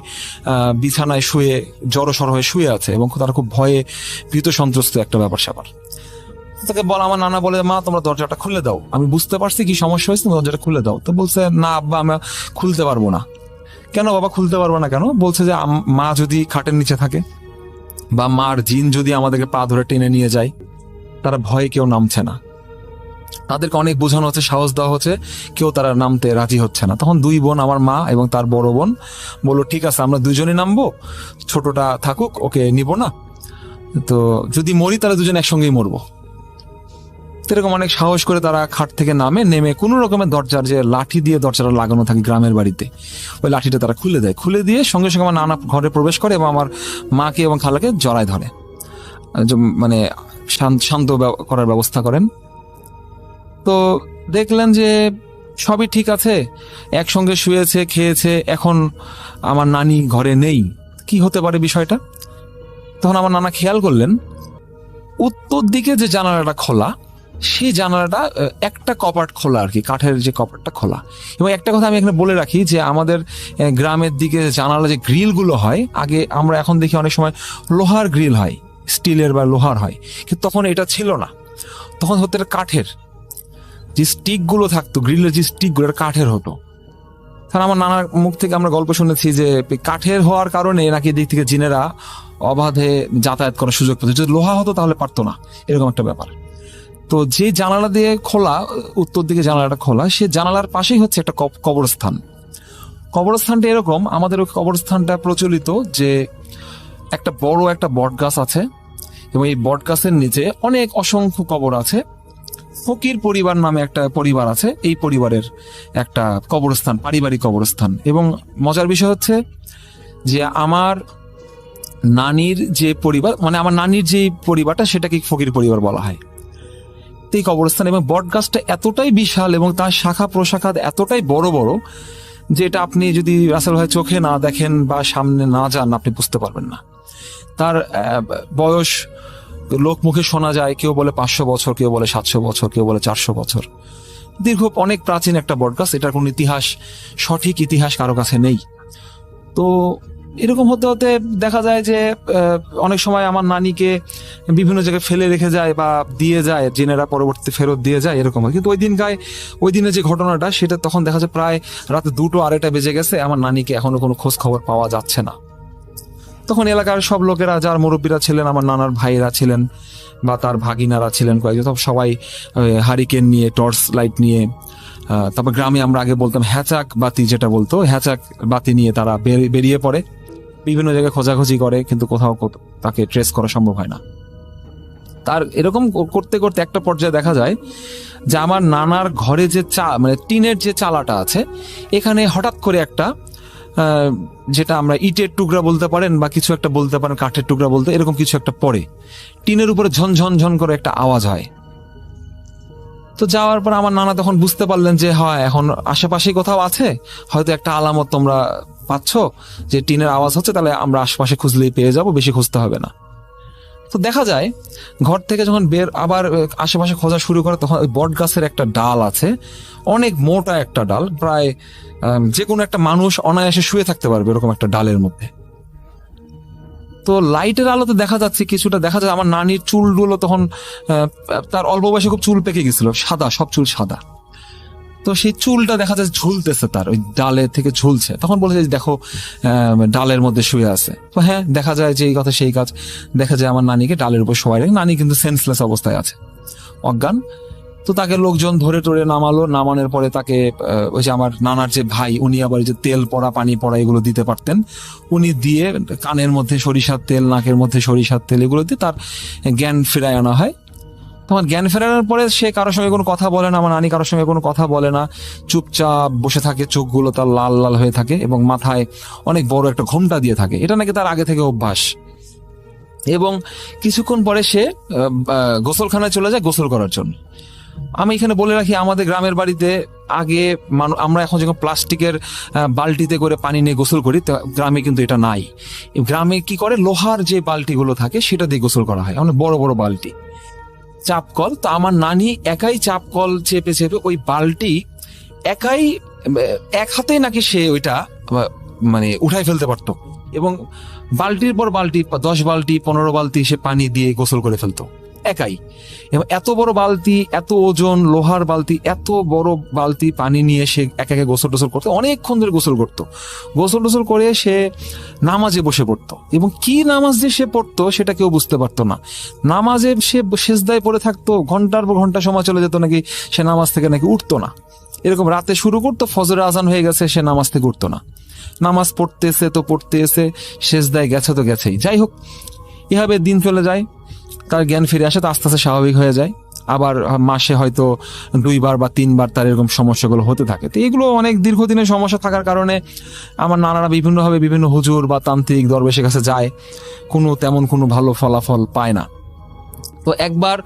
বিছানায় শুয়ে জড়সড় হয়ে শুয়ে আছে এবং তারা খুব ভয়ে ভীত সন্ত্রস্ত একটা ব্যাপার স্যাপার। তাকে আমার নানা বলে, মা তোমরা দরজাটা খুলে দাও, আমি বুঝতে পারছি কি সমস্যা হয়েছে, দরজাটা খুলে দাও। তো বলছে, না আব্বা, আমি খুলতে পারবো না। কেন বাবা খুলতে পারবো না কেন? বলছে যে মা যদি খাটের নিচে থাকে বা মার জিন যদি আমাদেরকে পা ধরে টেনে নিয়ে যায়, তারা ভয়ে কেউ নামছে না। তাদেরকে অনেক বোঝানো হচ্ছে, সাহস দেওয়া হচ্ছে, কেউ তারা নামতে রাজি হচ্ছে না। তখন 2 বোন, আমার মা এবং তার বড় বোন, বললো ঠিক আছে আমরা 2জনই নামবো, ছোটটা থাকুক, ওকে নিব না, তো যদি মরি তাহলে 2জন একসঙ্গেই মরবো। এরকম অনেক সাহস করে তারা খাট থেকে নেমে কোনো রকমের দরজার যে লাঠি দিয়ে দরজাটা লাগানো থাকে গ্রামের বাড়িতে, ওই লাঠিটা তারা খুলে দেয়। খুলে দিয়ে সঙ্গে সঙ্গে আমার নানা ঘরে প্রবেশ করে এবং আমার মাকে এবং খালাকে জড়ায় ধরে, মানে শান্ত করার ব্যবস্থা করেন। তো দেখলেন যে সবই ঠিক আছে, একসঙ্গে শুয়েছে, খেয়েছে, এখন আমার নানি ঘরে নেই, কি হতে পারে বিষয়টা? তখন আমার নানা খেয়াল করলেন উত্তর দিকে যে জানালাটা খোলা, সেই জানালাটা একটা কপাট খোলা আর কি, কাঠের যে কপাটটা খোলা। এবং একটা কথা আমি এখানে বলে রাখি যে আমাদের গ্রামের দিকে জানালা যে গ্রিলগুলো হয়, আগে আমরা এখন দেখি অনেক সময় লোহার গ্রিল হয়, স্টিলের বা লোহার হয়, কিন্তু তখন এটা ছিল না, তখন হতো এটা কাঠের। যে স্টিকগুলো থাকতো, গ্রিলের যে স্টিকগুলো কাঠের হতো। কারণ আমার নানার মুখ থেকে আমরা গল্প শুনেছি যে কাঠের হওয়ার কারণে নাকি দিক থেকে জিনেরা অবাধে যাতায়াত করার সুযোগ পেত, যদি লোহা হতো তাহলে পারতো না, এরকম একটা ব্যাপার। তো যে জানালা দিয়ে খোলা, উত্তর দিকে জানালাটা খোলা, সে জানালার পাশেই হচ্ছে একটা কবরস্থান। কবরস্থানটা এরকম, আমাদের ওই কবরস্থানটা প্রচলিত যে একটা বড় একটা বট গাছ আছে এবং এই বট গাছের নিচে অসংখ্য কবর আছে। ফকির পরিবার নামে একটা পরিবার আছে, এই পরিবারের একটা কবরস্থান, পারিবারিক কবরস্থান। এবং মজার বিষয় হচ্ছে যে আমার নানির যে পরিবার, মানে আমার নানির যে পরিবারটা সেটাকে ফকির পরিবার বলা হয়। তো এই কবরস্থান এবং বট গাছটা এতটাই বিশাল এবং তার শাখা প্রশাখা এতটাই বড় বড় যে এটা আপনি যদি রাসেল ভাই চোখে না দেখেন বা সামনে না যান আপনি বুঝতে পারবেন না। তার বয়স লোক মুখে শোনা যায়, কেউ বলে 500 বছর, কেউ বলে 700 বছর, কেউ বলে 400 বছর। দীর্ঘ অনেক প্রাচীন একটা বটগাছ, এটার কোনো ইতিহাস, সঠিক ইতিহাস কারো কাছে নেই। তো এরকম হতে হতে দেখা যায় যে অনেক সময় আমার নানিকে বিভিন্ন জায়গায় ফেলে রেখে যায় বা দিয়ে যায়, জেনেরা পরবর্তীতে ফেরত দিয়ে যায়, এরকম হয়। কিন্তু ওই দিনে যে ঘটনাটা সেটা তখন দেখা যায় প্রায় রাতে 2-2:30 বেজে গেছে, আমার নানিকে এখনো কোনো খোঁজ খবর পাওয়া যাচ্ছে না। তখন এলাকার সব লোকেরা, যার মুরব্বীরা ছিলেন, আমার নানার ভাইরা ছিলেন বা তার ভাগিনারা ছিলেন কয়েকজন, সবাই হারিকেন নিয়ে, টর্চ লাইট নিয়ে, তারপর গ্রামে আমরা আগে বলতাম হ্যাচাক বাতি, যেটা বলতো হ্যাচাক বাতি নিয়ে তারা বেরিয়ে পড়ে, বিভিন্ন জায়গায় খোঁজাখুঁজি করে, কিন্তু কোথাও তাকে ট্রেস করা সম্ভব হয় না। তার এরকম করতে করতে একটা পর্যায়ে দেখা যায় যে আমার নানার ঘরে যে মানে টিনের যে চালাটা আছে, এখানে হঠাৎ করে একটা যেটা আমরা ইটের টুকরা বলতে পারেন বা কিছু একটা বলতে পারেন, কাঠের টুকরা বলতে, এরকম কিছু একটা পড়ে টিনের উপরে ঝনঝন ঝন করে একটা আওয়াজ হয়। তো যাওয়ার পর আমার নানা তখন বুঝতে পারলেন যে হয় এখন আশেপাশে কোথাও আছে, হয়তো একটা আলামত তোমরা পাচ্ছ যে টিনের আওয়াজ হচ্ছে, তাহলে আমরা আশেপাশে খুঁজলেই পেয়ে যাব, বেশি খুঁজতে হবে না। তো দেখা যায় ঘর থেকে যখন আবার আশেপাশে খোঁজা শুরু করে, তখন ওই বট গাছের একটা ডাল আছে, অনেক মোটা একটা ডাল, প্রায় যে কোনো একটা মানুষ অনায়াসে শুয়ে থাকতে পারবে এরকম একটা ডালের মধ্যে। তো লাইটের আলোতে দেখা যাচ্ছে কিছুটা, দেখা যায় আমার নানির চুলগুলো তখন তার অল্প বয়সে খুব চুল পেকে গেছিল, সাদা, সব চুল সাদা। তো সেই চুলটা দেখা যাচ্ছে ঝুলতেছে, তার ওই ডালে থেকে ঝুলছে। তখন বলেছে দেখো ডালের মধ্যে শুয়ে আছে। তো হ্যাঁ, দেখা যায় যে এই কথা সেই কাজ। দেখা যায় আমার নানিকে ডালের উপর শোয়াই রেখে, নানি কিন্তু সেন্সলেস অবস্থায় আছে, অজ্ঞান। তো তাকে লোকজন ধরে টরে নামালো, নামানোর পরে তাকে ওই যে আমার নানার যে ভাই, উনি আবার যে তেল পড়া, পানি পড়া এগুলো দিতে পারতেন, উনি দিয়ে কানের মধ্যে সরিষার তেল, নাকের মধ্যে সরিষার তেল, এগুলো দিয়ে তার জ্ঞান ফেরায় আনা হয়। তখন জ্ঞান ফেরানোর পরে সে কারোর সঙ্গে কোনো কথা বলে না, আমার নানি কারোর সঙ্গে কোনো কথা বলে না, চুপচাপ বসে থাকে, চোখগুলো তার লাল লাল হয়ে থাকে এবং মাথায় অনেক বড় একটা ঘোমটা দিয়ে থাকে। এটা নাকি তার আগে থেকে অভ্যাস। এবং কিছুক্ষণ পরে সে গোসলখানায় চলে যায় গোসল করার জন্য। আমি এখানে বলে রাখি, আমাদের গ্রামের বাড়িতে আগে আমরা এখন যখন প্লাস্টিকের বালতিতে করে পানি নিয়ে গোসল করি, গ্রামে কিন্তু এটা নাই। গ্রামে কি করে, লোহার যে বালতিগুলো থাকে সেটা দিয়ে গোসল করা হয়, অনেক বড় বড় বালতি, চাপকল। তো আমার নানি একাই চাপকল চেপে চেপে ওই বালতি একাই, এক হাতেই নাকি সে ওইটা মানে উঠাই ফেলতে পারতো, এবং বালতির পর বালতি, 10 বালতি 15 বালতি সে পানি দিয়ে গোসল করে ফেলতো একাই। এবং এত বড় বালতি, এত ওজন, লোহার বালতি, এত বড় বালতি পানি নিয়ে সে একা একা গোসল টোসল করতো, অনেকক্ষণ ধরে গোসল করতো। গোসল টোসল করে সে নামাজে বসে পড়তো, এবং কি নামাজ যে সে পড়তো সেটা কেউ বুঝতে পারতো না। নামাজে সে সেজদায় পড়ে থাকতো, ঘন্টার পর ঘন্টা সময় চলে যেত, নাকি সে নামাজ থেকে নাকি উঠতো না। এরকম রাতে শুরু করতো, ফজরের আজান হয়ে গেছে, সে নামাজ থেকে উঠতো না। নামাজ পড়তেছে তো পড়তেছে, সেজদায় গেছে তো গেছেই। যাই হোক, এভাবে দিন চলে যায়, তার জ্ঞান ফিরে আসে, তো আস্তে আস্তে স্বাভাবিক হয়ে যায়। আবার মাসে হয়তো 2 বার বা 3 বার তার এরকম সমস্যাগুলো হতে থাকে। তো এগুলো অনেক দীর্ঘদিনের সমস্যা থাকার কারণে আমার নানারা বিভিন্নভাবে বিভিন্ন হুজুর বা তান্ত্রিক দরবেশের কাছে যায়, তেমন কোনো ভালো ফলাফল পায় না। তো একবার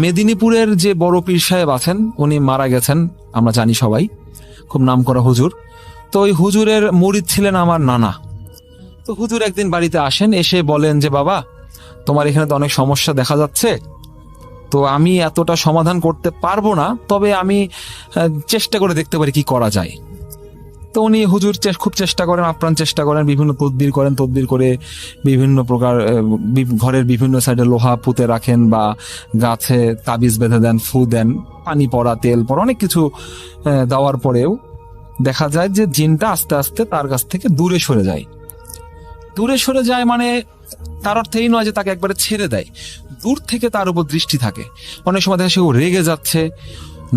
মেদিনীপুরের যে বড় পীর সাহেব আছেন, উনি মারা গেছেন, আমরা জানি সবাই, খুব নামকরা হুজুর। তো ওই হুজুরের মুরিদ ছিলেন আমার নানা। তো হুজুর একদিন বাড়িতে আসেন, এসে বলেন যে বাবা, তোমার এখানে তো অনেক সমস্যা দেখা যাচ্ছে, তো আমি এতটা সমাধান করতে পারবো না, তবে আমি চেষ্টা করে দেখতে পারি কি করা যায়। তো উনি হুজুর খুব চেষ্টা করেন, আপ্রাণ চেষ্টা করেন, বিভিন্ন তদবির করেন, তদবির করে বিভিন্ন প্রকার ঘরের বিভিন্ন সাইডে লোহা পুঁতে রাখেন বা গাছে তাবিজ বেঁধে দেন, ফু দেন, পানি পড়া, তেল পড়া, অনেক কিছু দেওয়ার পরেও দেখা যায় যে জিনটা আস্তে আস্তে তার কাছ থেকে দূরে সরে যায়। দূরে সরে যায় মানে তার অর্থ এই নয় যে তাকে একবারে ছেড়ে দেয়, দূর থেকে তার উপর দৃষ্টি থাকে। অনেক সময় দেখা সে রেগে যাচ্ছে,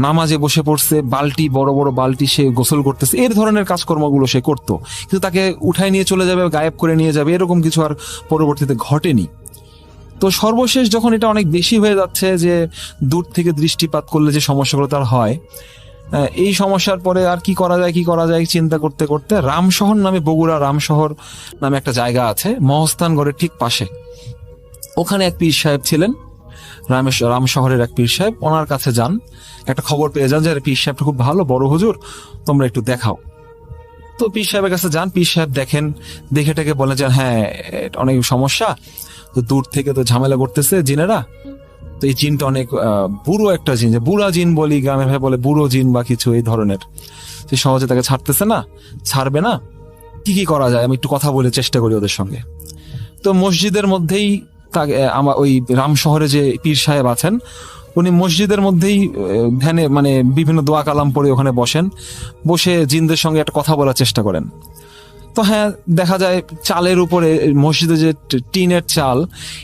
নামাজে বসে পড়ছে, বালতি, বড় বড় বালতি সে গোসল করতেছে, এর ধরনের কাজকর্মগুলো সে করতো, কিন্তু তাকে উঠায় নিয়ে চলে যাবে, গায়েব করে নিয়ে যাবে, এরকম কিছু আর পরবর্তীতে ঘটেনি। তো সর্বশেষ যখন এটা অনেক বেশি হয়ে যাচ্ছে, যে দূর থেকে দৃষ্টিপাত করলে যে সমস্যাগুলো তার হয়, এই সমস্যার পরে আর কি করা যায় চিন্তা করতে করতে রামশহর নামে, বগুড়া রামশহর নামে একটা জায়গা আছে মহস্থানগড়ের ঠিক পাশে। ওখানে এক পীর সাহেব ছিলেন, রামশহরের এক পীর সাহেব। ওনার কাছে যান, একটা খবর পেয়ে যান যে পীর সাহেবটা খুব ভালো, বড় হুজুর, তোমরা একটু দেখাও। তো পীর সাহেবের কাছে যান, পীর সাহেব দেখেন, দেখে টেকে বলেন যে হ্যাঁ অনেক সমস্যা, তো দূর থেকে তো ঝামেলা করতেছে জিনেরা, তো এই জিনটা অনেক বুড়ো একটা জিন, যে বুড়া জিন বলি গ্রামে ভাই বলে, বুড়ো জিন বা কিছু এই ধরনের, যে সহজে তাকে ছাড়তেছে না, ছাড়বে না, কি করা যায়, আমি একটু কথা বলে চেষ্টা করি ওদের সঙ্গে। তো মসজিদের মধ্যেই তাকে আমার ওই রাম শহরে যে পীর সাহেব আছেন, উনি মসজিদের মধ্যেই ধ্যানে মানে বিভিন্ন দোয়া কালাম পড়ে ওখানে বসেন, বসে জিনদের সঙ্গে একটা কথা বলার চেষ্টা করেন। তো হ্যাঁ, দেখা যায় চালের উপরে, মসজিদে যে টিনের চাল,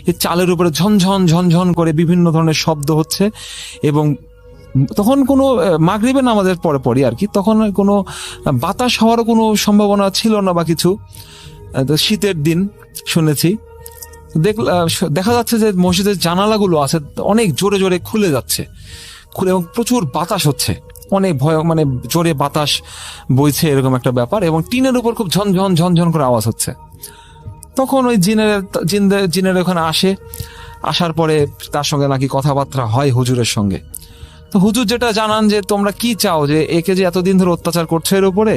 এই চালের উপরে ঝনঝন ঝনঝন করে বিভিন্ন ধরনের শব্দ হচ্ছে। এবং তখন কোনো মাগরিবের নামাজের পরে আর কি, তখন কোনো বাতাস হওয়ারও কোনো সম্ভাবনা ছিল না বা কিছু। তো শীতের দিন শুনেছি, দেখা যাচ্ছে যে মসজিদের জানালাগুলো আছে অনেক জোরে জোরে খুলে যাচ্ছে, এবং প্রচুর বাতাস হচ্ছে, অনেক ভয়, মানে জোরে বাতাস বইছে এরকম একটা ব্যাপার, এবং টিনের উপর খুব ঝনঝন ঝনঝন করে আওয়াজ হচ্ছে। তখন ওই জিনের ওখানে আসার পরে তার সঙ্গে নাকি কথাবার্তা হয় হুজুরের সঙ্গে। তো হুজুর যেটা জানান যে তোমরা কি চাও, যে একে যে এতদিন ধরে অত্যাচার করছে এর উপরে,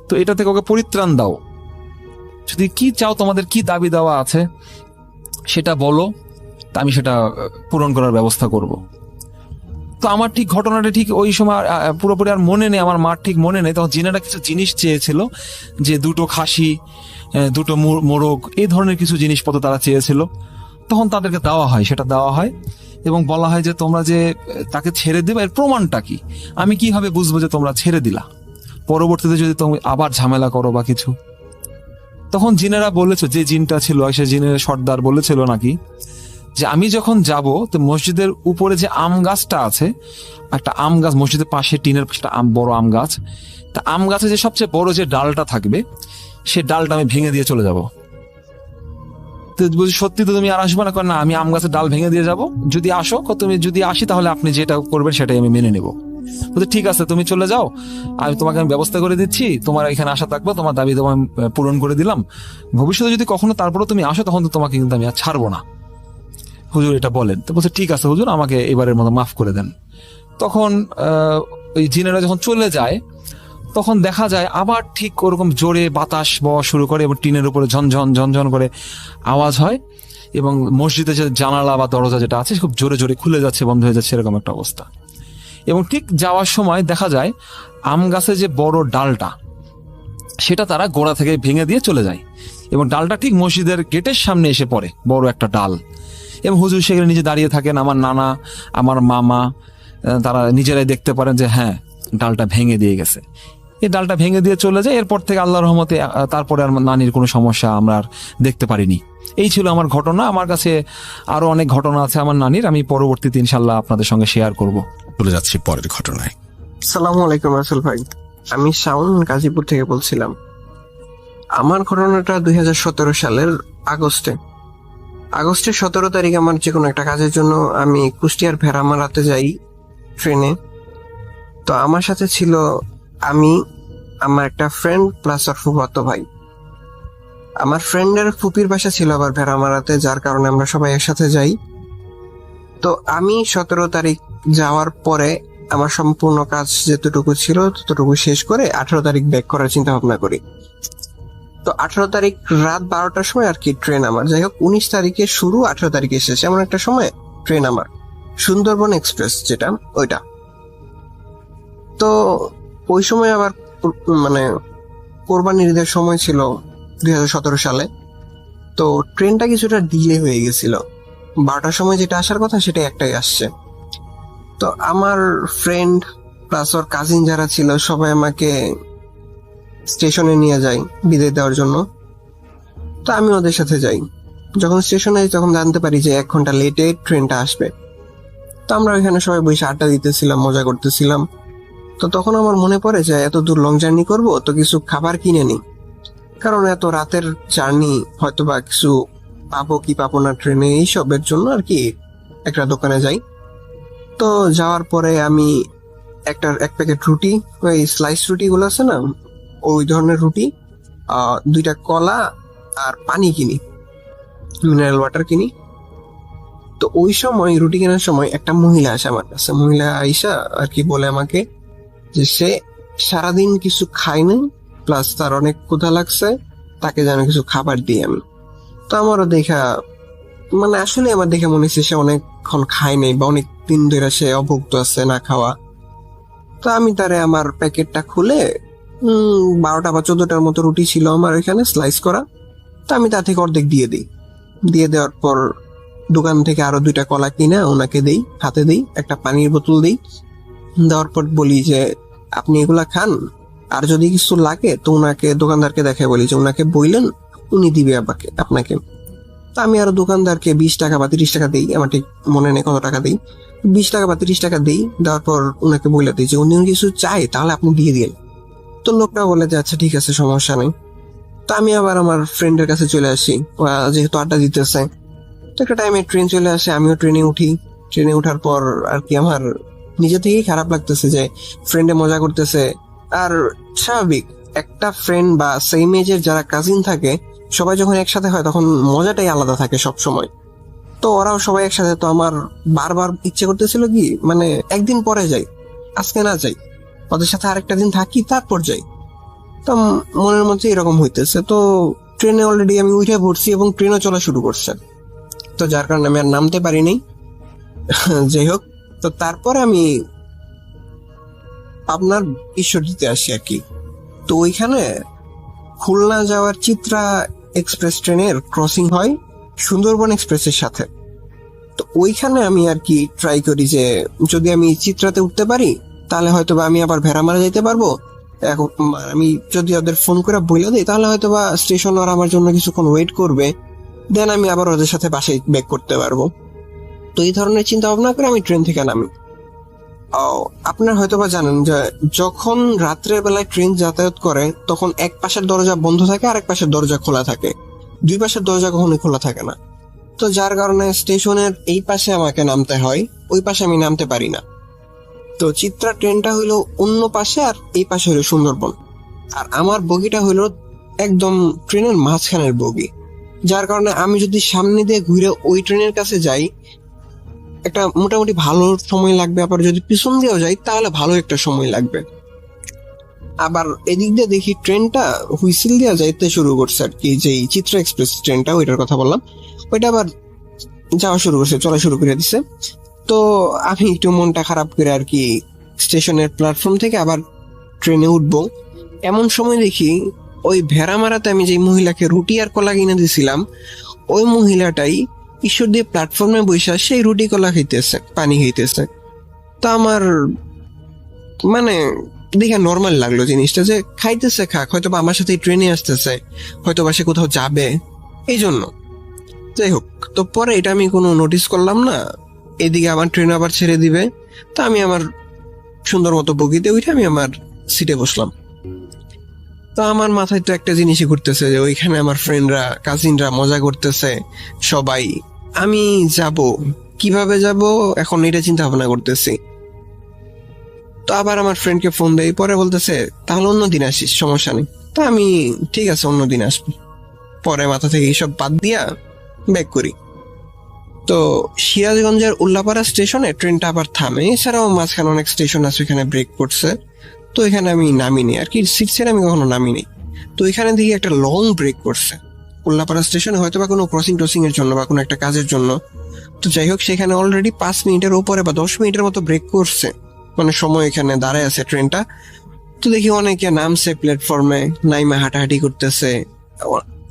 তো এটা থেকে ওকে পরিত্রাণ দাও, যদি কি চাও, তোমাদের কি দাবি দেওয়া আছে সেটা বলো, তা আমি সেটা পূরণ করার ব্যবস্থা করব। তো আমার ঠিক ঘটনাটা ঠিক ওই সময় পুরোপুরি আর মনে নেই, আমার মার ঠিক মনে নেই। তখন জিনেরা কিছু জিনিস চেয়েছিল, যে 2টো খাসি, 2টো মোরগ, এই ধরনের কিছু জিনিসপত্র তারা চেয়েছিল। তখন তাদেরকে দেওয়া হয়, সেটা দেওয়া হয়, এবং বলা হয় যে তোমরা যে তাকে ছেড়ে দেবে এর প্রমাণটা কি, আমি কিভাবে বুঝবো যে তোমরা ছেড়ে দিলা, পরবর্তীতে যদি তুমি আবার ঝামেলা করো বা কিছু। তখন জিনেরা বলেছে, যে জিনটা ছিল সে জিনের সর্দার বলেছিল নাকি যে আমি যখন যাব, তো মসজিদের উপরে যে আম গাছটা আছে, একটা আম গাছ মসজিদের পাশে, টিনের পাশে বড় আম গাছ, তা আম গাছে যে সবচেয়ে বড় যে ডালটা থাকবে, সে ডালটা আমি ভেঙে দিয়ে চলে যাব। তো বলছি সত্যি তো তুমি আর আসবে না? না, আমি আম গাছের ডাল ভেঙে দিয়ে যাব, যদি আসো, তুমি যদি আসি তাহলে আপনি যেটা করবেন সেটাই আমি মেনে নেব। বলছে ঠিক আছে, তুমি চলে যাও, আমি ব্যবস্থা করে দিচ্ছি, তোমার এখানে আসা থাকবে, তোমার দাবি তোমার পূরণ করে দিলাম, ভবিষ্যতে যদি কখনো তারপরে তুমি আসো, তখন তো তোমাকে কিন্তু আমি আর ছাড়বো না, হুজুর এটা বলেন। তো বলছে ঠিক আছে হুজুর, আমাকে এবারের মতো মাফ করে দেন। তখন ওই জিনেরা যখন চলে যায়, তখন দেখা যায় আবার ঠিক ওরকম জোরে বাতাস বওয়া শুরু করে, এবং টিনের উপরে ঝনঝন ঝনঝন করে আওয়াজ হয়, এবং মসজিদে যে জানালা বা দরজা যেটা আছে খুব জোরে জোরে খুলে যাচ্ছে, বন্ধ হয়ে যাচ্ছে, এরকম একটা অবস্থা। এবং ঠিক যাওয়ার সময় দেখা যায় আম গাছে যে বড় ডালটা, সেটা তারা গোড়া থেকে ভেঙে দিয়ে চলে যায়, এবং ডালটা ঠিক মসজিদের গেটের সামনে এসে পড়ে, বড় একটা ডাল। এবং হুজুর সেখানে নিজে দাঁড়িয়ে থাকেন, আমার নানা, আমার মামা, তারা নিজেরাই দেখতে পারেন যে হ্যাঁ ডালটা ভেঙে দিয়ে গেছে। এই ডালটা ভেঙে দিয়ে চলে যায়। এরপর থেকে আল্লাহর রহমতে তারপরে আর নানির কোনো সমস্যা আমরা আর দেখতে পারিনি। এই ছিল আমার ঘটনা। আমার কাছে আরো অনেক ঘটনা আছে আমার নানির, আমি পরবর্তীতে ইনশাল্লাহ আপনাদের সঙ্গে শেয়ার করব। চলে যাচ্ছি পরের ঘটনায়। আসসালামু আলাইকুম রাসেল ভাই, আমি শাওন গাজীপুর থেকে বলছিলাম। আমার ঘটনাটা 2017 সালের আগস্টের 17 তারিখ আমার যে কোনো একটা কাজের জন্য আমি কুষ্টিয়ার ভেড়ামারাতে যাই ট্রেনে। তো আমার সাথে ছিল আমি, আমার একটা ফ্রেন্ড প্লাস আর ফুফাতো ভাই। আমার ফ্রেন্ডের ফুপির বাসা ছিল আবার ভেড়ামারাতে, যার কারণে আমরা সবাই একসাথে যাই। তো আমি 17 তারিখ যাওয়ার পরে আমার সম্পূর্ণ কাজ যেতটুকু ছিল ততটুকু শেষ করে 18 তারিখ ব্যাক করার চিন্তা ভাবনা করি। তো 18 তারিখ রাত 12টার সময় আর কি ট্রেন আমার, যাই হোক 19 তারিখে শুরু 18 তারিখে শেষ, এমন একটা সময় ট্রেন আমার, সুন্দরবন এক্সপ্রেস যেটা ওইটা। তো ওই সময় আবার মানে কোরবানির ঈদের সময় ছিল 2017 সালে। তো ট্রেনটা কিছুটা ডিলে হয়ে গেছিল, 12টার সময় যেটা আসার কথা সেটা একটাই আসছে। তো আমার ফ্রেন্ড প্লাস ওর কাজিন যারা ছিল সবাই আমাকে স্টেশনে নিয়ে যায় বিদায় দেওয়ার জন্য। তো আমি ওদের সাথে যাই। যখন স্টেশনে যাই তখন জানতে পারি যে 1 ঘন্টা লেটে ট্রেনটা আসবে। তো আমরা ওইখানে সবাই বসে আড্ডা দিতেছিলাম, মজা করতেছিলাম। তো তখন আমার মনে পড়ে যে এত দূর লং জার্নি করব, তো কিছু খাবার কিনে নিই, কারণ এত রাতের জার্নি হয়তো বা কিছু পাবো কি পাবো না ট্রেনে, এইসবের জন্য আর কি একটা দোকানে যাই। তো যাওয়ার পরে আমি এক প্যাকেট রুটি, ওই স্লাইস রুটি গুলো আছে না, ওই ধরনের রুটি, 2টা কলা আর পানি কিনি, মিনারেল ওয়াটার কিনি। তো ওই সময় রুটি কেনার সময় একটা মহিলা আসে আমার কাছে। মহিলা আইসা আর কি বলে আমাকে যে সে সারাদিন কিছু খায়নি, প্লাস তার অনেক ক্ষুধা লাগছে, তাকে যেন কিছু খাবার দিই আমি। তো আমারও দেখা, মানে আসলে আমার দেখে মনে হচ্ছে সে অনেকক্ষণ খায় নাই বা অনেক দিন ধরে সে অভুক্ত আছে না খাওয়া। তো আমি তারে আমার প্যাকেটটা খুলে 12টা বা 14টার মতো রুটি ছিল আমার এখানে স্লাইস করা, তো আমি তা থেকে অর্ধেক দিয়ে দিই। দিয়ে দেওয়ার পর দোকান থেকে আরো 2টা কলা কিনে ওনাকে দেই, হাতে দেই, একটা পানির বোতল দিই। দেওয়ার পর বলি যে আপনি এগুলা খান, আর যদি কিছু লাগে তো ওনাকে, দোকানদারকে দেখে বলি যে ওনাকে বললেন, উনি দিবে আপনাকে। তো আমি আরো দোকানদারকে 20 টাকা বা 30 টাকা দিই, আমার ঠিক মনে নেই কত টাকা দিই, 20 টাকা বা 30 টাকা দিই। দেওয়ার পর ওনাকে বলে দিই যে উনি কিছু চাই তাহলে আপনি দিয়ে দিন। তো লোকটা বলে যে আচ্ছা ঠিক আছে, সমস্যা নেই। তো আমি আবার আমার ফ্রেন্ডের কাছে চলে আসি, ওরা যেহেতু আড্ডা দিতেছে। তো একটা টাইমে ট্রেন চলে আসে, আমিও ট্রেনে উঠি। ট্রেনে ওঠার পর আর কি আমার নিজে থেকেই খারাপ লাগতেছে যে ফ্রেন্ডে মজা করতেছে। আর স্বাভাবিক, একটা ফ্রেন্ড বা সেম এজের যারা কাজিন থাকে সবাই যখন একসাথে হয় তখন মজাটাই আলাদা থাকে সব সময়। তো ওরাও সবাই একসাথে, তো আমার বারবার ইচ্ছে করতেছিল কি, মানে একদিন পরে যাই, আজকে না যাই, ওদের সাথে আরেকটা দিন থাকি তারপর যাই। তো মনের মধ্যে এরকম হইতেছে। তো ট্রেনে অলরেডি আমি উঠে পড়ছি এবং ট্রেনও চলা শুরু করছে, তো যার কারণে আমি আর নামতে পারিনি। যাই হোক, তো তারপরে আমি আপনার ঈশ্বরদীতে আসি আর কি। তো ওইখানে খুলনা যাওয়ার চিত্রা এক্সপ্রেস ট্রেনের ক্রসিং হয় সুন্দরবন এক্সপ্রেসের সাথে। তো ওইখানে আমি আর কি ট্রাই করি যে যদি আমি চিত্রাতে উঠতে পারি তাহলে হয়তো বা আমি আবার ভেড়ামারা যেতে পারবো। এখন আমি যদি ওদের ফোন করে বলে দিই তাহলে হয়তো বা স্টেশন ওরা আমার জন্য কিছুক্ষণ ওয়েট করবে, দেন আমি আবার ওদের সাথে বাসায় ব্যাক করতে পারবো। তো এই ধরনের চিন্তা ভাবনা করে আমি ট্রেন থেকে নামি। আপনার হয়তো বা জানেন যে যখন রাত্রের বেলায় ট্রেন যাতায়াত করে তখন এক পাশের দরজা বন্ধ থাকে আর এক পাশের দরজা খোলা থাকে, দুই পাশের দরজা কখনোই খোলা থাকে না। তো যার কারণে স্টেশনের এই পাশে আমাকে নামতে হয়, ওই পাশে আমি নামতে পারি না। তো চিত্রা ট্রেনটা হইলো অন্য পাশে আর এই পাশে হইলো সুন্দরবন, আর আমার বগিটা হইলো একদম ট্রেনের মাঝখানের বগি। যার কারণে আমি যদি সামনে দিয়ে ঘুরে ওই ট্রেনের কাছে যাই একটা মোটামুটি ভালো সময় লাগবে, আবার যদি পিছন দিয়েও যাই তাহলে ভালো একটা সময় লাগবে। আবার এদিক দিয়ে দেখি ট্রেনটা হুইসেল দেওয়া যাইতে শুরু করছে আর কি, যে চিত্রা এক্সপ্রেস ট্রেনটা, ওইটার কথা বললাম, ওইটা আবার যাওয়া শুরু করছে, চলা শুরু করে দিছে। তো আমি একটু মনটা খারাপ করে আর কি স্টেশনের প্ল্যাটফর্ম থেকে আবার ট্রেনে উঠবো। এমন সময় দেখি ওই ভেড়ামারাতে আমি যে মহিলাকে রুটি আর কলা কিনে দিয়েছিলাম, ওই মহিলাটাই ঈশ্বরদী প্ল্যাটফর্মে বসে সেই রুটি কলা খাইতেছে, পানি খাইতেছে। তো আমার মানে দেখে নর্মাল লাগলো জিনিসটা, যে খাইতেছে খাক, হয়তো বা আমার সাথে ট্রেনে আসতেছে, হয়তো বা সে কোথাও যাবে এই জন্য। যাই হোক, তো পরে এটা আমি কোনো নোটিস করলাম না। এদিকে আমার ট্রেন আবার ছেড়ে দিবে, তো আমি আমার সুন্দর মতো বগিতে উঠে আমি আমার সিটে বসলাম। তো আমার মাথায় তো একটা জিনিসই ঘুরতেছে যে ওইখানে আমার ফ্রেন্ডরা, কাজিনরা মজা করতেছে সবাই, আমি যাব কিভাবে যাব এখন এটা চিন্তা ভাবনা করতেছি। তো আবার আমার ফ্রেন্ডকে ফোন দেই, পরে বলতেছে তাহলে অন্যদিন আসিস, সমস্যা নেই। তো আমি ঠিক আছে অন্যদিন আসবো। পরে মাথা থেকে এইসব বাদ দিয়া ব্যাক করি। তো সিরাজগঞ্জের উল্লাপাড়া স্টেশনে ট্রেনটা আবার থামে, এছাড়াও মাঝখানে অনেক স্টেশন আছে এখানে ব্রেক করছে। তো এখানে আমি নামিনি আর কি, সিট ছেড়ে আমি কখনো নামিনি। তো এখানে দেখি একটা লং ব্রেক করছে উল্লাপাড়া স্টেশনে, হয়তো বা কোনো ক্রসিং টসিং এর জন্য বা কোনো একটা কাজের জন্য। তো যাই হোক, সেখানে অলরেডি 5 মিনিটের উপরে বা 10 মিনিটের মতো ব্রেক করছে, মানে সময় এখানে দাঁড়ায় আছে ট্রেনটা। তো দেখি অনেকে নামছে প্ল্যাটফর্মে, নাইমা হাঁটাহাঁটি করতেছে।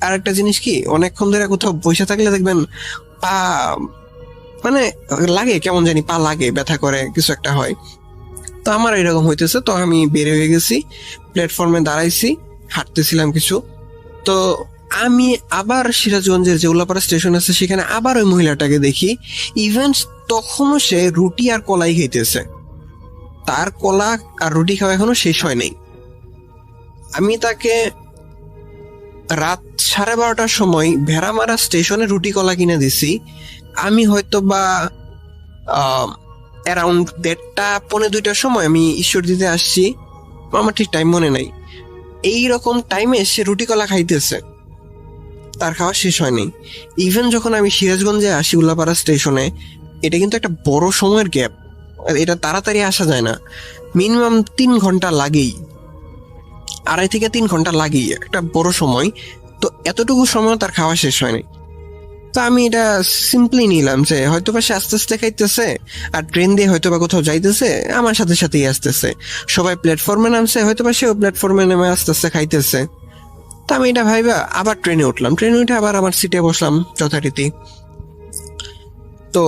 আর একটা জিনিস কি, অনেকক্ষণ ধরে কোথাও বসে থাকলে দেখবেন পা মানে লাগে কেমন জানি, পা লাগে, ব্যথা করে, কিছু একটা হয়। তো আমার এরকম হইতেছে। তো আমি বের হয়ে গেছি, প্ল্যাটফর্মে দাঁড়াইছি, হাঁটতেছিলাম কিছু। তো আমি আবার সিরাজগঞ্জের যে উল্লাপাড়া স্টেশন আছে সেখানে আবার ওই মহিলাটাকে দেখি। ইভেন তখনও সে রুটি আর কলাই খাইতেছে, তার কলা আর রুটি খাওয়া এখনো শেষ হয় নাই। আমি তাকে রাত 12:30টার সময় ভেড়ামারা স্টেশনে রুটি কলা কিনে দিছি। আমি হয়তো বা অ্যারাউন্ড 1:30-1:45 সময় আমি ঈশ্বরদীতে আসছি, আমার ঠিক টাইম মনে নাই। এইরকম টাইমে সে রুটি কলা খাইতেছে, তার খাওয়া শেষ হয়নি। ইভেন যখন আমি সিরাজগঞ্জে আসি উল্লাপাড়া স্টেশনে, এটা কিন্তু একটা বড় সময়ের গ্যাপ, এটা তাড়াতাড়ি আসা যায় না, মিনিমাম 3 ঘন্টা লাগেই, 2.5 থেকে 3 ঘন্টা লাগেই, একটা বড় সময়। তো এতটুকু সময় তার খাওয়া শেষ হয়নি। তো আমি এটা সিম্পলি নিলাম যে হয়তো বা সে আস্তে আস্তে খাইতেছে, আর ট্রেন দিয়ে হয়তো বা কোথাও যাইতেছে, আমার সাথে সাথেই আসতেছে, সবাই প্ল্যাটফর্মে নামছে, হয়তো বা সেও প্ল্যাটফর্মে নেমে আস্তে আস্তে খাইতেছে। তো আমি এটা ভাইবা আবার ট্রেনে উঠলাম, ট্রেনে উঠে আবার আমার সিটে বসলাম যথারীতি। তো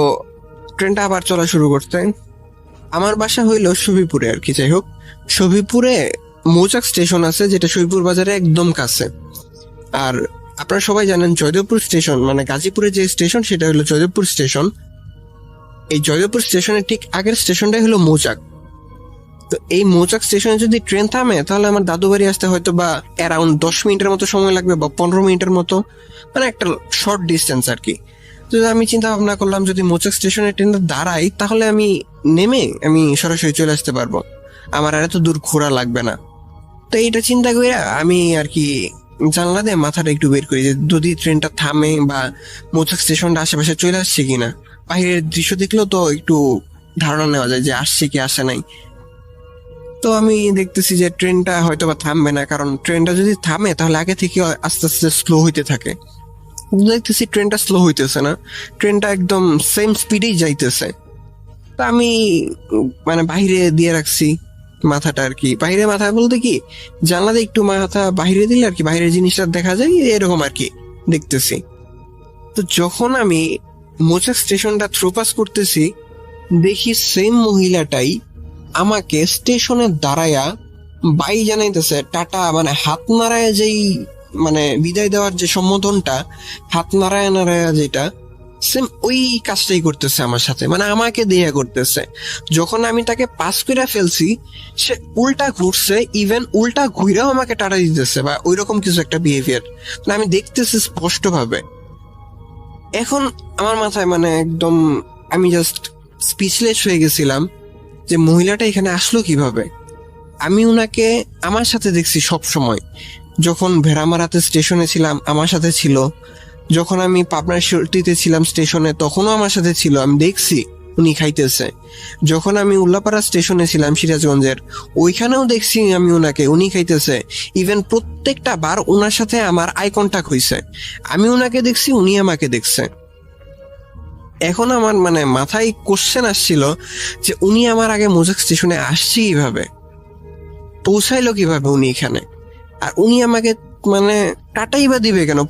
ট্রেনটা আবার চলা শুরু করতে, আমার বাসা হইলো সবিপুরে আর কি। যাই হোক, সবিপুরে মৌচাক স্টেশন আছে, যেটা সবিপুর বাজারে একদম কাছে। আর আপনারা সবাই জানেন জয়দেবপুর স্টেশন, মানে গাজীপুরে যে স্টেশন সেটা হলো জয়দেবপুর স্টেশন। এই জয়দেবপুর স্টেশনের ঠিক আগের স্টেশনটাই হলো মৌচাক। তো এই মৌচাক স্টেশনে যদি ট্রেন থামে তাহলে আমার দাদু বাড়ি আসতে হয়তো বা অ্যারাউন্ড 10 মিনিটের মতো সময় লাগবে, বা 15 মিনিটের মতো, মানে একটা শর্ট ডিস্টেন্স আর কি। তো আমি চিন্তা ভাবনা করলাম যদি মৌচাক স্টেশনে ট্রেনটা দাঁড়াই তাহলে আমি নেমে আমি সরাসরি চলে আসতে পারবো, আমার আর এত দূর ঘোরা লাগবে না। তো এইটা চিন্তা করে আমি আর কি জানলা দিয়ে মাথাটা একটু বের করি যে যদি ট্রেনটা থামে বা মৌচাক স্টেশনটা আশেপাশে চলে আসছে কিনা। বাইরের দৃশ্য দেখলেও তো একটু ধারণা নেওয়া যায় যে আসছে কি আসে নাই। তো আমি দেখতেছি যে ট্রেনটা হয়তো বা থামবে না, কারণ ট্রেনটা যদি থামে তাহলে আগে থেকে আস্তে আস্তে স্লো হইতে থাকে। দেখতেছি ট্রেনটা স্লো হইতেছে না, ট্রেনটা একদম সেম স্পিডেই যাইতেছে। তা আমি মানে বাইরে দিয়ে রাখছি মাথাটা আর কি, বাইরে মাথা বলতে কি জানলাতে একটু মাথা বাইরে দিলে আর কি বাইরের জিনিসটা দেখা যায়, এরকম আর কি দেখতেছি। তো যখন আমি মোচাক স্টেশনটা থ্রু পাস করতেছি, দেখি সেম মহিলাটাই আমাকে স্টেশনে দাঁড়ায়া বাই জানাইতেছে, টাটা, মানে হাত নাড়ায় যেই মানে বিদায় দেওয়ার যে সম্বোধনটা, হাত নাড়ায় নাড়ায় যেটা, সেম ওই কাজটাই করতেছে আমার সাথে, মানে আমাকে দিয়ে করতেছে। যখন আমি তাকে পাস করে ফেলছি সে উল্টা ঘুরছে, ইভেন উল্টা ঘুরেও আমাকে টাটা দিতেছে, বা ওইরকম কিছু একটা বিহেভিয়ার আমি দেখতেছি স্পষ্ট ভাবে। এখন আমার মাথায় মানে একদম আমি জাস্ট স্পিচলেস হয়ে গেছিলাম যে মহিলাটা এখানে আসলো কিভাবে। আমি উনাকে আমার সাথে দেখছি সব সময়, যখন ভেড়ামারাতে স্টেশনে ছিলাম আমার সাথে ছিল, যখন আমি পাবনার শিরটিতে ছিলাম স্টেশনে তখনও আমার সাথে ছিল, আমি দেখছি উনি খাইতেছে। যখন আমি উল্লাপাড়া স্টেশনে ছিলাম সিরাজগঞ্জের, ওইখানেও দেখছি আমি উনাকে, উনি খাইতেছে। ইভেন প্রত্যেকটা বার ওনার সাথে আমার আই কন্টাক্ট হয়েছে, আমি উনাকে দেখছি, উনি আমাকে দেখছে। এখন আমার মানে মাথায় কোশ্চেন আসছিল যে উনি আমার আগে মোজাক স্টেশনে আসছে কিভাবে, পৌঁছাইলো কিভাবে উনি এখানে, আর উনি আমাকে মানে টাটাই বা দিবে কেন,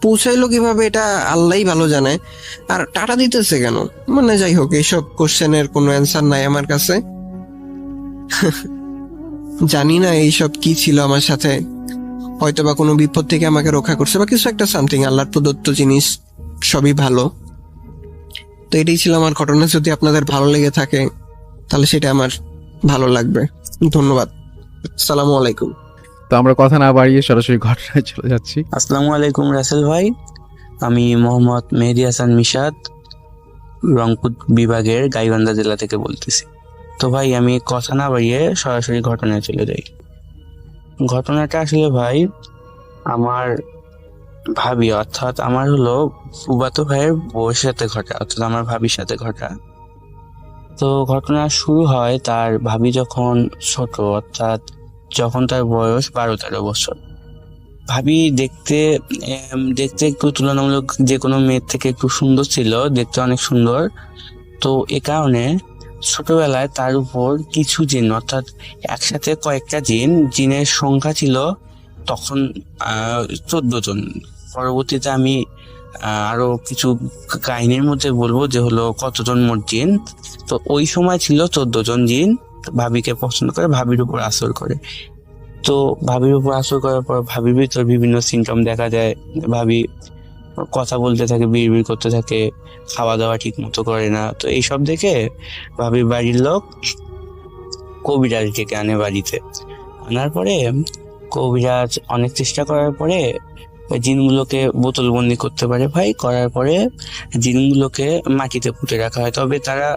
পৌঁছাইলো কিভাবে এটা আল্লাহই ভালো জানে, আর টাটা দিতেছে কেন। মানে যাই হোক, এইসব কোশ্চেনের কোনো অ্যান্সার নাই আমার কাছে। জানি না এইসব কি ছিল আমার সাথে, হয়তো বা কোনো বিপদ থেকে আমাকে রক্ষা করছে বা কিছু একটা সামথিং, আল্লাহর প্রদত্ত জিনিস, সবই ভালো। তো এটাই ছিল আমার ঘটনা। যদি আপনাদের ভালো লেগে থাকে তাহলে সেটা আমার ভালো লাগবে। ধন্যবাদ। আসসালামু আলাইকুম। তো আমরা কথা না বাড়িয়ে সরাসরি ঘটনায় চলে যাচ্ছি। আসসালামু আলাইকুম রাসেল ভাই, আমি মোহাম্মদ মেহেদি হাসান মিশাদ, রংপুর বিভাগের গাইবান্ধা জেলা থেকে বলতেছি। তো ভাই আমি কথা না বাড়িয়ে সরাসরি ঘটনায় চলে যাই। ঘটনাটা আসলে ভাই আমার ভাবি, অর্থাৎ আমার হলো ফুফাতো ভাইয়ের বউয়ের সাথে ঘটা, অর্থাৎ আমার ভাবির সাথে ঘটা। তো ঘটনা শুরু হয় তার ভাবি যখন ছোট, অর্থাৎ যখন তার বয়স 12-13 বছর। ভাবি দেখতে একটু তুলনামূলক যে কোনো মেয়ের থেকে একটু সুন্দর ছিল, দেখতে অনেক সুন্দর। তো এ কারণে ছোটবেলায় তার উপর কিছু জিন, অর্থাৎ একসাথে কয়েকটা জিনের সংখ্যা ছিল তখন 14 জন। পরবর্তীতে আমি আরো কিছু কাহিনীর মধ্যে বলবো যে হলো কতজন মোট জিন। তো ওই সময় ছিল 14 জন জিন ভাবিকে পছন্দ করে, ভাবির উপর আসর করে। তো ভাবির উপর আসর করার পর ভাবির ভিতর বিভিন্ন সিমটম দেখা যায়। ভাবি কথা বলতে থাকে, বিড়বিড় করতে থাকে, খাওয়া দাওয়া ঠিক মতো করে না। তো এইসব দেখে ভাবির বাড়ির লোক কবিরাজ ডেকে আনে বাড়িতে। আনার পরে কবিরাজ অনেক চেষ্টা করার পরে ওই জিনগুলোকে বোতল বন্দি করতে পারে ভাই। করার পরে জিনগুলোকে মাটিতে পুঁতে রাখা হয়। তবে তারা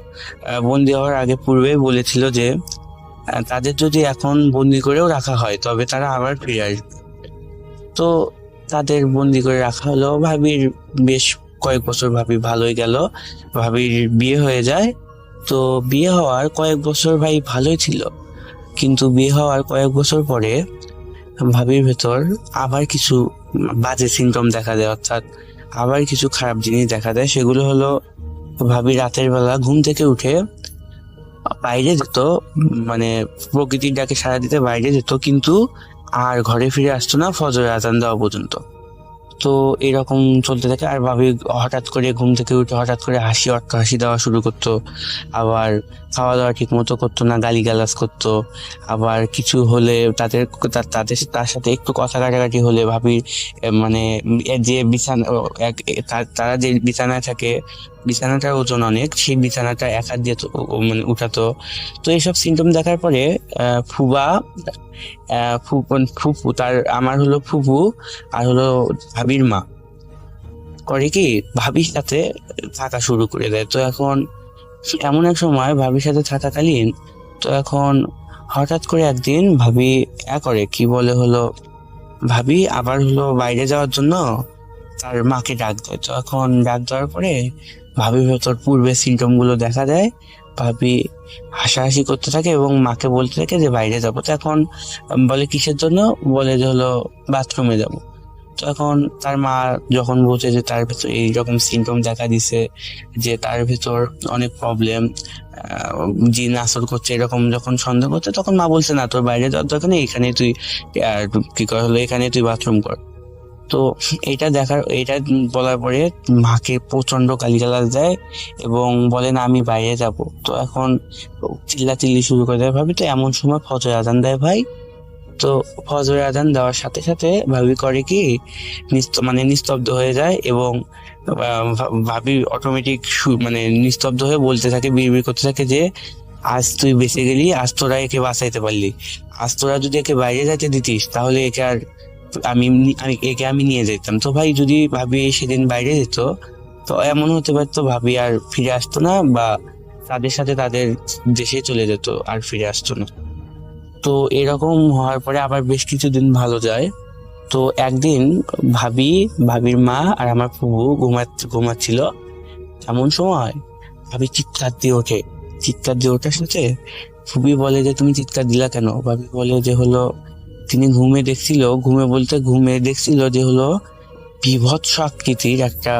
বন্দি হওয়ার আগে পূর্বেই বলেছিল যে তাদের যদি এখন বন্দি করেও রাখা হয় তবে তারা আবার ফিরে আসবে। তো তাদের বন্দি করে রাখা হলো। ভাবির বেশ কয়েক বছর ভাবি ভালোই গেল, ভাবির বিয়ে হয়ে যায়। তো বিয়ে হওয়ার কয়েক বছর ভাই ভালোই ছিল, কিন্তু বিয়ে হওয়ার কয়েক বছর পরে ভাবির ভেতর আবার কিছু বাজে সিমটম দেখা দেয়, অর্থাৎ আবার কিছু খারাপ জিনিস দেখা দেয়। সেগুলো হলো ভাবি রাতের বেলা ঘুম থেকে উঠে বাইরে যেত, মানে প্রকৃতির ডাকে সাড়া দিতে বাইরে যেত, কিন্তু আর ঘরে ফিরে আসতো না ফজরের আজান দেওয়া পর্যন্ত। তো এরকম চলতে থাকে। আর ভাবি হঠাৎ করে ঘুম থেকে উঠে হঠাৎ করে হাসি দেওয়া শুরু করতো, আবার খাওয়া দাওয়া ঠিক মতো করতো না, গালিগালাজ করতো। আবার কিছু হলে তার সাথে একটু কথা কাটাকাটি হলে ভাবির মানে যে বিছানা তারা যে বিছানায় থাকে, বিছানাটার ওজন অনেক, সেই বিছানাটা এক হাত দিয়ে মানে উঠাতো। তো এইসব সিমটম দেখার পরে ফুপু তার আমার হলো ফুপু আর হলো ভাবির মা করে কি ভাবির সাথে থাকা শুরু করে দেয়। তো এখন এমন এক সময় ভাবির সাথে থাকাকালীন তো এখন হঠাৎ করে একদিন ভাবি করে কি বলে হলো ভাবি আবার হলো বাইরে যাওয়ার জন্য তার মাকে ডাক দেয়। তো এখন ডাক দেওয়ার পরে ভাবির ভেতর পূর্বের সিমটম গুলো দেখা দেয়। ভাবি হাসাহাসি করতে থাকে এবং মাকে বলতে থাকে যে বাইরে যাবো। তো এখন বলে কিসের জন্য, বলে যে হলো বাথরুমে যাব। তো এখন তার মা যখন বোঝে যে তার ভেতর এইরকম সিমটম দেখা দিছে, যে তার ভেতর অনেক প্রবলেম, জিন আসর করছে, এরকম যখন সন্দেহ করছে, তখন মা বলছে না তোর বাইরে যাওয়ার দরকার নেই, এখানে তুই কি করা হলো, এখানে তুই বাথরুম কর। তো এটা বলার পরে মাকে প্রচন্ড গালিগালাজ দেয় এবং বলে না আমি বাইরে যাব। তো এখন চিল্লাচিল্লি শুরু করে দেয় ভাবি। তো এমন সময় ফজর আজান দেয় ভাই। তো ফজর আজান দেওয়ার সাথে সাথে ভাবি করে কি নিস্তব্ধ হয়ে যায় এবং ভাবি অটোমেটিক মানে নিস্তব্ধ হয়ে বলতে থাকে, বিড়বিড় করতে থাকে যে আজ তুই বেঁচে গেলি, আজ তোরা একে বাঁচাইতে পারলি, আজ তোরা যদি একে বাইরে যেতে দিতিস তাহলে একে আর আমি নিয়ে যেতাম। তো ভাই যদি ভাবি সেদিন বাইরে যেত তো এমন হতে পারতো ভাবি আর ফিরে আসতো না, বা তাদের সাথে তাদের দেশে চলে যেত আর ফিরে আসতো না। তো এরকম হওয়ার পরে আবার বেশ কিছুদিন ভালো যায়। তো একদিন ভাবির মা আর আমার ফুবু ঘুমাচ্ছিল। এমন সময় ভাবি চিৎকার দিয়ে ওঠার সাথে ফুবি বলে যে তুমি চিৎকার দিলা কেন? ভাবি বলে যে হলো তিনি ঘুমে দেখছিল যে হলো বীভৎস আকৃতির একটা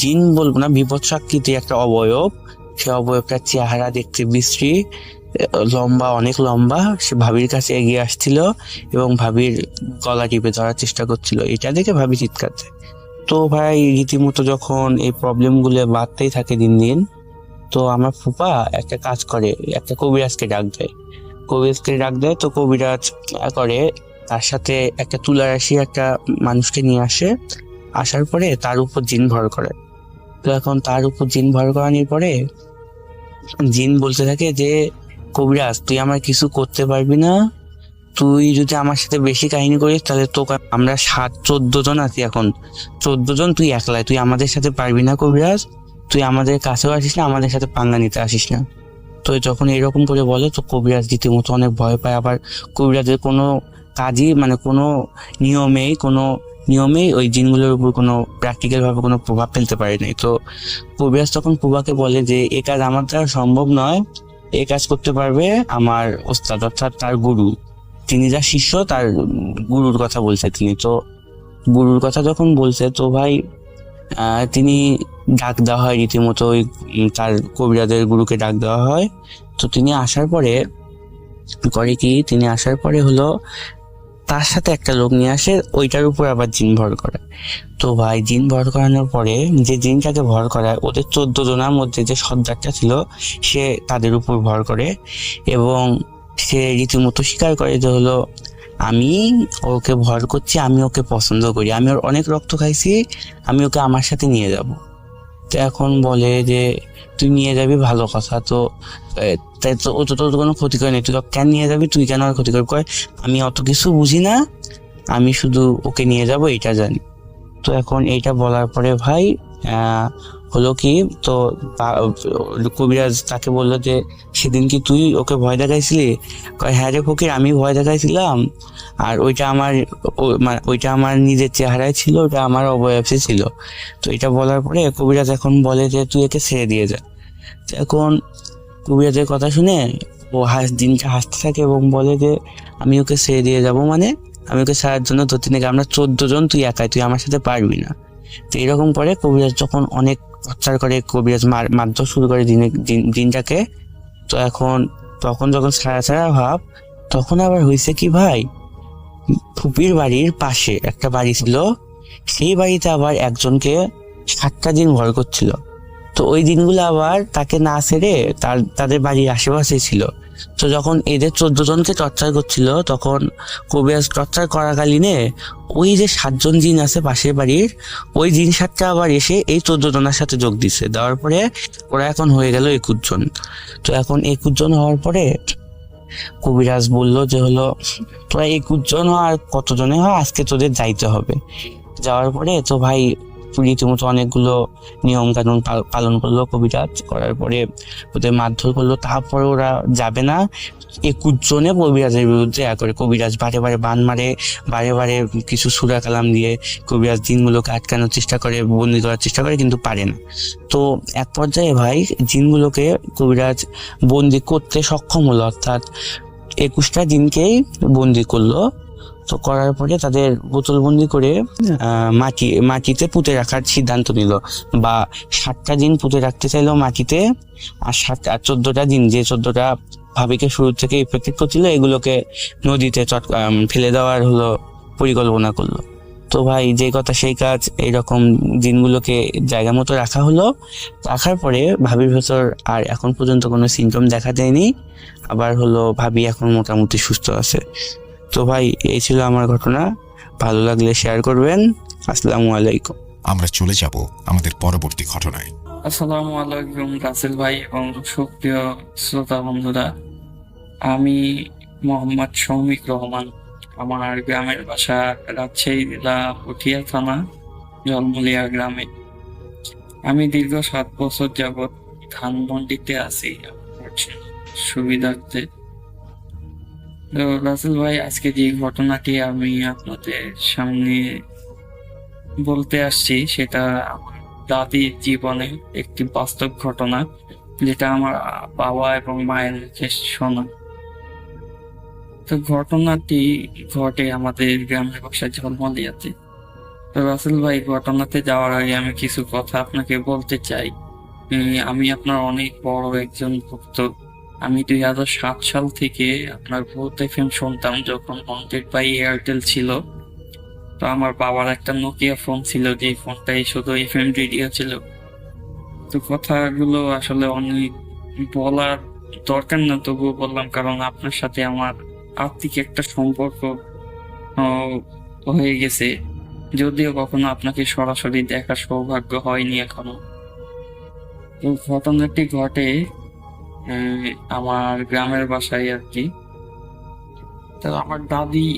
জিন বলবো না, বীভৎস আকৃতির একটা অবয়ব। সে অবয়বটার চেহারা দেখতে বিশ্রী, অনেক লম্বা। সে ভাবির কাছে এগিয়ে আসছিল এবং ভাবির গলা টিপে ধরার চেষ্টা করছিল। এটা দেখে ভাবি চিৎকার দেয়। তো ভাই রীতিমতো যখন এই প্রবলেম গুলো বাড়তেই থাকে দিন দিন, তো আমার ফুপা একটা কাজ করে, একটা কবিরাজকে ডাক দেয়। তো কবিরাজ করে তার সাথে একটা তুলারাশি একটা মানুষকে নিয়ে আসার পরে তার উপর জিন ভর করে। তো এখন তার উপর জিন ভর করানোর পরে জিন বলতে থাকে যে কবিরাজ তুই আমার কিছু করতে পারবি না, তুই যদি আমার সাথে বেশি কাহিনী করিস তাহলে তোকে আমরা 14 জন আছি, এখন 14 জন তুই একলাই, তুই আমাদের সাথে পারবি না কবিরাজ, তুই আমাদের কাছেও আসিস না, আমাদের সাথে পাঙ্গা নিতে আসিস না। তো যখন এরকম করে বলে তো কবিরাজ রীতিমতো অনেক ভয় পায়। আবার কবিরাজের কোনো কাজই মানে কোনো নিয়মেই ওই জিনগুলোর উপর কোনো প্র্যাকটিক্যাল ভাবে কোনো প্রভাব ফেলতে পারে নাই। তো কবিরাজ তখন পুবাকে বলে যে এ কাজ আমার দ্বারা সম্ভব নয়, এই কাজ করতে পারবে আমার ওস্তাদ, অর্থাৎ তার গুরু, তিনি যা শিষ্য তার গুরুর কথা বলছে তিনি। তো গুরুর কথা যখন বলছে তো ভাই তিনি ডাক দেওয়া হয়, রীতিমতো ওই তার কবিরাজের গুরুকে ডাক দেওয়া হয়। তো তিনি আসার পরে হলো তার সাথে একটা লোক নিয়ে আসে, ওইটার উপর আবার জিন ভর করে। তো ভাই জিন ভর করানোর পরে যে জিনটাকে ভর করায় ওদের 14 জনের মধ্যে যে সর্দারটা ছিল সে তাদের উপর ভর করে এবং সে রীতিমতো স্বীকার করে যে হলো আমি ওকে ভর করছি, আমি ওকে পছন্দ করি, আমি ওর অনেক রক্ত খাইছি, আমি ওকে আমার সাথে নিয়ে যাব। তো এখন বলে যে তুই নিয়ে যাবি ভালো কথা, তো তাই তো ও তো তোর কোনো ক্ষতি করে নেই, তুই কেন নিয়ে যাবি, তুই কেন আর ক্ষতি করবি? আমি অত কিছু বুঝি না, আমি শুধু ওকে নিয়ে যাব এটা জানি। তো এখন এইটা বলার পরে ভাই হলো কি, তো কবিরাজ তাকে বললো যে সেদিন কি তুই ওকে ভয় দেখাইছিলি? কয় হ্যাঁ রে ফকির, আমি ভয় দেখাইছিলাম, আর ওইটা আমার নিজের চেহারায় ছিল, ওটা আমার অবয়বে ছিল। তো এটা বলার পরে কবিরাজ এখন বলে যে তুই একে ছেড়ে দিয়ে যা। তো এখন কবিরাজের কথা শুনে ও দিনটা হাসতে থাকে এবং বলে যে আমি ওকে ছেড়ে দিয়ে যাব, মানে আমি ওকে ছাড়ার জন্য ধরতে নাকি আমরা 14 জন, তুই একাই, তুই আমার সাথে পারবি না। তো এরকম করে কবিরাজ যখন অনেক অত্যাচার করে, কবিরাজ মারধর শুরু করে দিনটাকে। তো তখন যখন ছাড়া ছাড়া ভাব, তখন আবার হয়েছে কি ভাই, ফুপির বাড়ির পাশে একটা বাড়ি ছিল, সেই বাড়িতে আবার একজনকে 7টা দিন ভয় করছিল। তো ওই দিনগুলো আবার তাকে না ছেড়ে তাদের বাড়ির আশেপাশে ছিল। তো যখন এদের 14 জনকে টর্চার করছিল, তখন কবিরাজ টর্চার করাকালীনে ওই যে 7 জন জিন আছে পাশের বাড়ির, ওই জিন 7টা আবার এসে এই 14 জনের সাথে যোগ দিছে। দেওয়ার পরে ওরা এখন হয়ে গেল 21 জন। তো এখন 21 জন হওয়ার পরে কবিরাজ বলল যে হলো তোরা 21 জন আর কতজনে হয়, আজকে তোদের যাইতে হবে। যাওয়ার পরে তো ভাই রীতিমতো অনেকগুলো নিয়ম কানুন পালন করলো কবিরাজ, করার পরে ওদের মারধর করলো। তারপরে ওরা যাবে না, 21 জনে কবিরাজের বিরুদ্ধে করে কবিরাজ বারে বারে বান মারে, বারে বারে কিছু সূরা কালাম দিয়ে কবিরাজ জিনগুলোকে আটকানোর চেষ্টা করে, বন্দি করার চেষ্টা করে, কিন্তু পারে না। তো এক পর্যায়ে ভাই জিনগুলোকে কবিরাজ বন্দি করতে সক্ষম হলো, অর্থাৎ 21টা জিনকেই বন্দি করলো। তো করার পরে তাদের বোতলবন্দি করে মাটিতে পুঁতে রাখার সিদ্ধান্ত নিল, বা 7টা দিন পুঁতে রাখতে চাইলো মাটিতে, আর 14টা দিন, যে 14টা ভাবিকে শুরু থেকে ইফেক্টেড করছিল, এগুলোকে নদীতে ফেলে দেওয়ার হলো পরিকল্পনা করলো। তো ভাই যে কথা সেই কাজ, এইরকম দিনগুলোকে জায়গা মতো রাখা হলো। রাখার পরে ভাবির ভেতর আর এখন পর্যন্ত কোনো সিমটম দেখা দেয়নি, আবার হলো ভাবি এখন মোটামুটি সুস্থ আছে। তো ভাই এই ছিল আমার ঘটনা, ভালো লাগলে শেয়ার করবেন। আসসালামু আলাইকুম। আমরা চলে যাব আমাদের পরবর্তী ঘটনায়। আসসালামু আলাইকুম রাসেল ভাই এবং সুপ্রিয় শ্রোতা বন্ধুরা, আমি মোহাম্মদ শৌমিক রহমান। আমার গ্রামের বাসা রাজশাহী জেলা পুঠিয়া থানা জলমলিয়া গ্রামে। আমি দীর্ঘ 7 বছর যাবৎ ধানমন্ডিতে আছি সুবিধার্থে। তো রাসেল ভাই, আজকে যে ঘটনাটি আমি আপনাদের সামনে বলতে আসছি, সেটা আমার দাদির জীবনে একটি বাস্তব ঘটনা, যেটা আমার বাবা এবং মায়ের মুখে শোনা। তো ঘটনাটি ঘটে আমাদের গ্রামের বাসা ঝলমলিয়াতে। তো রাসেল ভাই, ঘটনাতে যাওয়ার আগে আমি কিছু কথা আপনাকে বলতে চাই। আমি আপনার অনেক বড় একজন ভক্ত। আমি 2007 সাল থেকে আপনার ভূত এফএম শুনতাম, যখন ওয়ান্টেড বাই এয়ারটেল ছিল। তো আমার বাবার একটা নোকিয়া ফোন ছিল, যে ফোনটাই শুধু এফএম রেডিও ছিল। তো কথাগুলো আসলে অনেক বলার দরকার না, তবুও বললাম, কারণ আপনার সাথে আমার আত্মিক একটা সম্পর্ক হয়ে গেছে, যদিও কখনো আপনাকে সরাসরি দেখার সৌভাগ্য হয়নি এখনো। তো ঘটনাটি ঘটে আমার গ্রামের বাসায় আর কি। তো আমার দাদি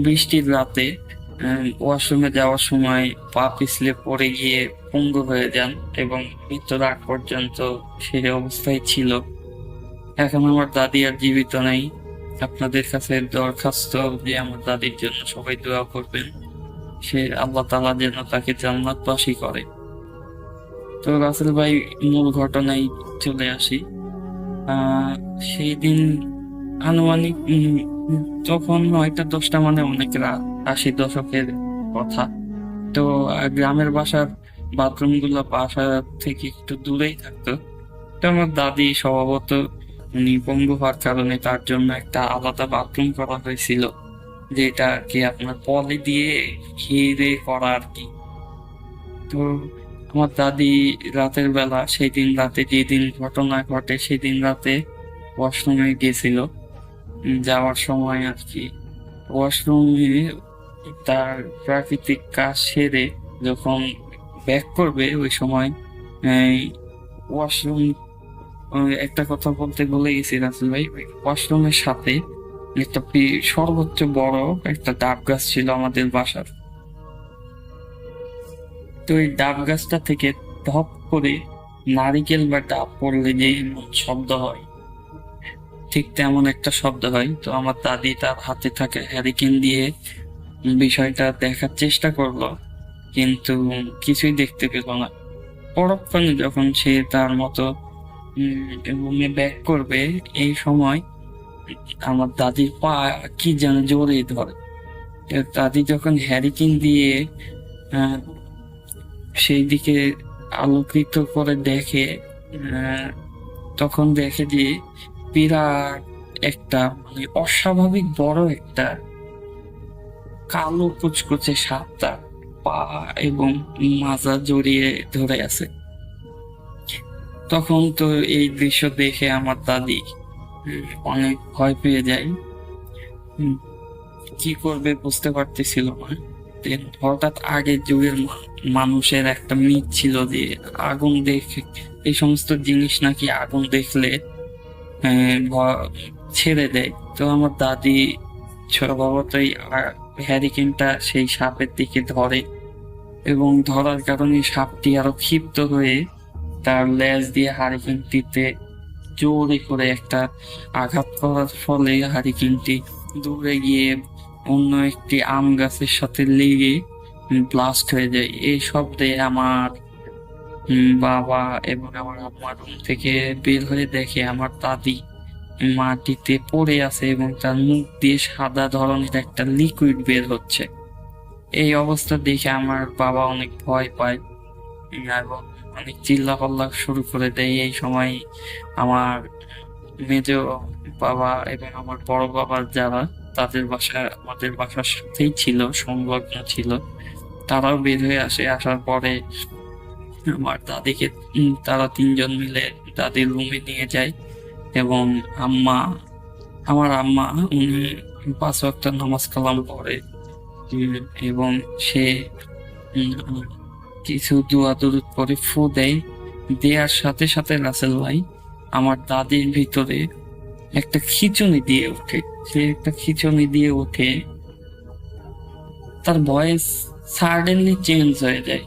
বৃষ্টির রাতে ওয়াশরুমে যাওয়ার সময় পা পিছলে পড়ে গিয়ে পঙ্গু হয়ে যান এবং মৃত্যুর আগ পর্যন্ত সেই অবস্থায় ছিল। এখন আমার দাদি আর জীবিত নেই। আপনাদের কাছে দরখাস্ত যে আমার দাদির জন্য সবাই দোয়া করবেন, সে আল্লাহ তাআলা যেন তাকে জান্নাতবাসী করে। তো রাসেল ভাই, মূল ঘটনায় চলে আসি। সেই দিন আনুমানিক তখন 9টা-10টা, মানে অনেক রাত, 80 দশকের কথা। তো গ্রামের বাসার বাথরুম গুলো বাসা থেকে একটু দূরেই থাকতো। তো আমার দাদি স্বভাবত উনি পঙ্গু হওয়ার কারণে তার জন্য একটা আলাদা বাথরুম করা হয়েছিল, যেটা আর কি আপনার পলি দিয়ে ঘিরে করা আর কি। তো আমার দাদি রাতের বেলা, সেই দিন রাতে যেদিন ঘটনা ঘটে, সেদিন রাতে ওয়াশরুমে গেছিল। যাওয়ার সময় আর কি ওয়াশরুমে তার প্রাকৃতিক কাজ সেরে যখন ব্যাক করবে, ওই সময় ওয়াশরুম একটা কথা বলতে ভুলে গেছি রাসেল ভাই, ওয়াশরুমের সাথে একটা সর্বোচ্চ বড় একটা ডাব গাছ ছিল আমাদের বাসার। তো এই ডাব গাছটা থেকে ধপ করে নারিকেল বা ডাব পড়লে যে এমন শব্দ হয়, ঠিক তেমন একটা শব্দ হয়। তো আমার দাদি তার হাতে থাকা হ্যারিকেন দিয়ে বিষয়টা দেখার চেষ্টা করলো, কিন্তু কিছুই দেখতে পেল না। পরক্ষণে যখন সে তার মতো রুমে ব্যাক করবে, এই সময় আমার দাদির পা কি যেন জোরে ধরে। দাদি যখন হ্যারিকেন দিয়ে আহ, সেই দিকে আলোকিত করে দেখে, আহ, তখন দেখে যে বিরাট একটা মানে অস্বাভাবিক বড় একটা কালো কুচকুচে সাপ তার পা এবং মাজা জড়িয়ে ধরে আছে। তখন তো এই দৃশ্য দেখে আমার দাদি অনেক ভয় পেয়ে যায়। উম, কি করবে বুঝতে পারতেছিল না। Then হঠাৎ আগের যুগের মানুষের একটা মিথ ছিল যে আগুন দেখে, এই সমস্ত জিনিস নাকি আগুন দেখলে ছেড়ে দেয়। তো আমার দাদি স্বভাবতই হ্যারিকেনটা সেই সাপের দিকে ধরে, এবং ধরার কারণে সাপটি আরো ক্ষিপ্ত হয়ে তার লেজ দিয়ে হারিকেনটিতে জোরে করে একটা আঘাত করার ফলে হারিকেনটি দূরে গিয়ে অন্য একটি আম গাছের সাথে লেগে ব্লাস্ট হয়ে যায়। এই শব্দে আমার বাবা এবং আমার আম্মা রুম থেকে বের হয়ে দেখে আমার দাদি মাটিতে পড়ে আছে এবং তার মুখ দিয়ে সাদা ধরনের একটা লিকুইড বের হচ্ছে। এই অবস্থা দেখে আমার বাবা অনেক ভয় পায় এবং অনেক চিল্লাপাল্লা শুরু করে দেয়। এই সময় আমার মেজ বাবা এবং আমার বড় বাবা যারা, তাদের বাসা আমাদের বাসার সাথেই ছিল, সংলগ্ন ছিল, তারাও বের হয়ে আসে। আসার পরে আমার দাদিকে তারা তিনজন মিলে দাদির রুমে নিয়ে যায়, এবং আমার আম্মা উনি 5 ওয়াক্ত নামাজ কালাম পড়ে, এবং সে কিছু দোয়া দরুদ পরে ফু দেয়। দেওয়ার সাথে সাথে রাসেল ভাই আমার দাদির ভিতরে একটা খিঁচুনি দিয়ে ওঠে। সে একটা খিঁচুনি দিয়ে ওঠে, তার ভয়েস সাডেনলি চেঞ্জ হয়ে যায়।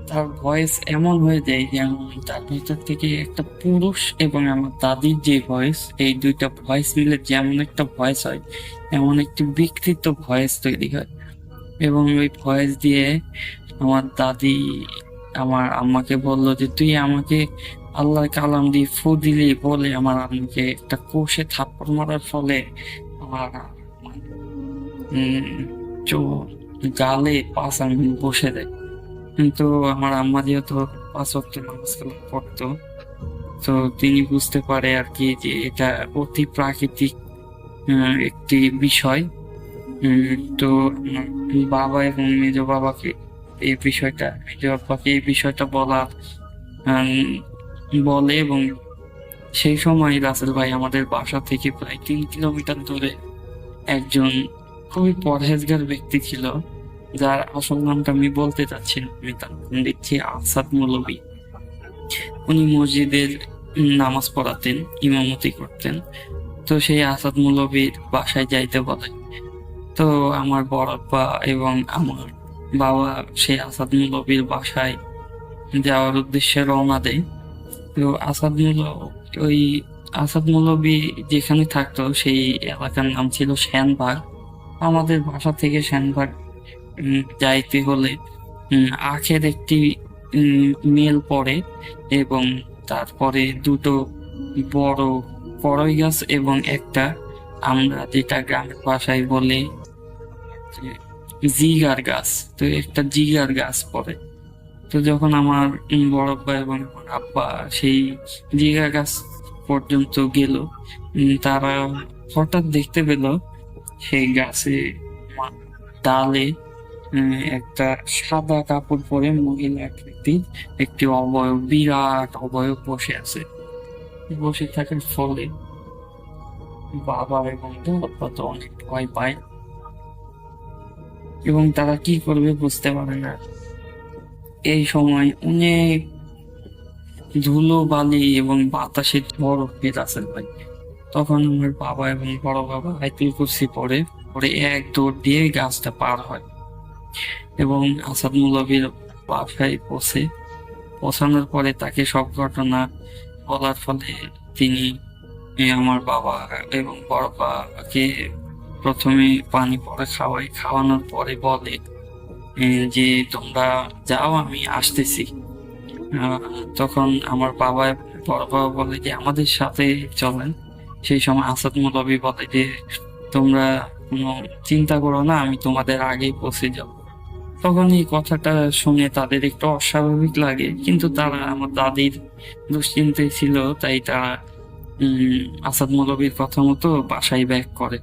তার ভয়েস এমন হয়ে যায় যেমন তার ভিতর থেকে একটা পুরুষ এবং আমার দাদির যে ভয়েস, এই দুইটা ভয়েস মিলে যেমন একটা ভয়েস হয়, এমন একটি বিকৃত ভয়েস তৈরি হয়। এবং ওই ভয়েস দিয়ে আমার দাদি আমার আম্মাকে বলল যে তুই আমাকে আল্লাহর কালাম দিয়ে ফু দিলি বলে আমার আম্মাকে একটা কষে থাপ্পড় মারার ফলে আমার গালে 5 আঙ্গুল বসে দেয়। কিন্তু আমার আম্মা যেহেতু 5 ওয়াক্ত নামাজ কালাম পড়তো, তো তিনি বুঝতে পারে আর কি যে এটা অতি প্রাকৃতিক একটি বিষয়। তো বাবা এবং মেজ বাবাকে এই বিষয়টা বলে, এবং সেই সময় রাসেল ভাই আমাদের বাসা থেকে প্রায় 3 কিলোমিটার দূরে একজন খুবই পরহেজগার ব্যক্তি ছিল, যার আসল নামটা আমি বলতে চাচ্ছি না, আমি তার নাম দিচ্ছি আসাদ মৌলভী। উনি মসজিদের নামাজ পড়াতেন, ইমামতি করতেন। তো সেই আসাদ মৌলভীর বাসায় যাইতে বলে। তো আমার বড় আব্বা এবং আমার বাবা সেই আসাদ মৌলভীর বাসায় যাওয়ার উদ্দেশ্যে রওনা দেয়। তো ওই আসাদ মৌলভী যেখানে থাকতো সেই এলাকার নাম ছিল সেনবাগ। আমাদের বাসা থেকে সেনবাগ যাইতে হলে আখের একটি মেল পড়ে, এবং তারপরে দুটো বড় কড়ই গাছ এবং একটা, আমরা যেটা গ্রামের ভাষায় বলি জিগার গাছ, তো একটা জিগার গাছ পড়ে। তো যখন আমার বড় আব্বা এবং আমার আব্বা সেই জিগা গাছ পর্যন্ত গেল, তারা হঠাৎ দেখতে পেল সেই গাছে ডালে একটা সাদা কাপড় পরে মহিলা আকৃতির একটি বিরাট অবয়ব বসে আছে। বসে থাকার ফলে বাবা এবং আব্বা তো অনেক ভয় পায়, এবং তারা কি করবে বুঝতে পারে না। এই সময় অনেক ধুলো বালি এবং বাতাসে ঝড় উঠবে রাসেল ভাই। তখন আমার বাবা এবং বড় বাবা আইতুল কুরসি পড়ে পরে এক দৌড় দিয়ে গাছটা পার হয় এবং আসাদ মৌলভীর বাসায় পৌঁছানোর পরে তাকে সব ঘটনা বলার ফলে তিনি আমার বাবা এবং বড় বাবাকে প্রথমে পানি পরে খাওয়ানোর পরে বলে যে তোমরা যাও, আমি আসতেছি। তখন আমার বাবা এবং বড় বাবা বলে যে আমাদের সাথে চলেন। সেই সময় আসাদ মৌলভী বলে যে তোমরা কোনো চিন্তা করো না, আমি তোমাদের আগেই পৌঁছে যাব। তখন এই কথাটা শুনে তাদের একটু অস্বাভাবিক লাগে, কিন্তু তারা আমার দাদির দুশ্চিন্তায় ছিল, তাই তারা আসাদ মৌলভীর কথা মতো বাসায় ব্যাক করে।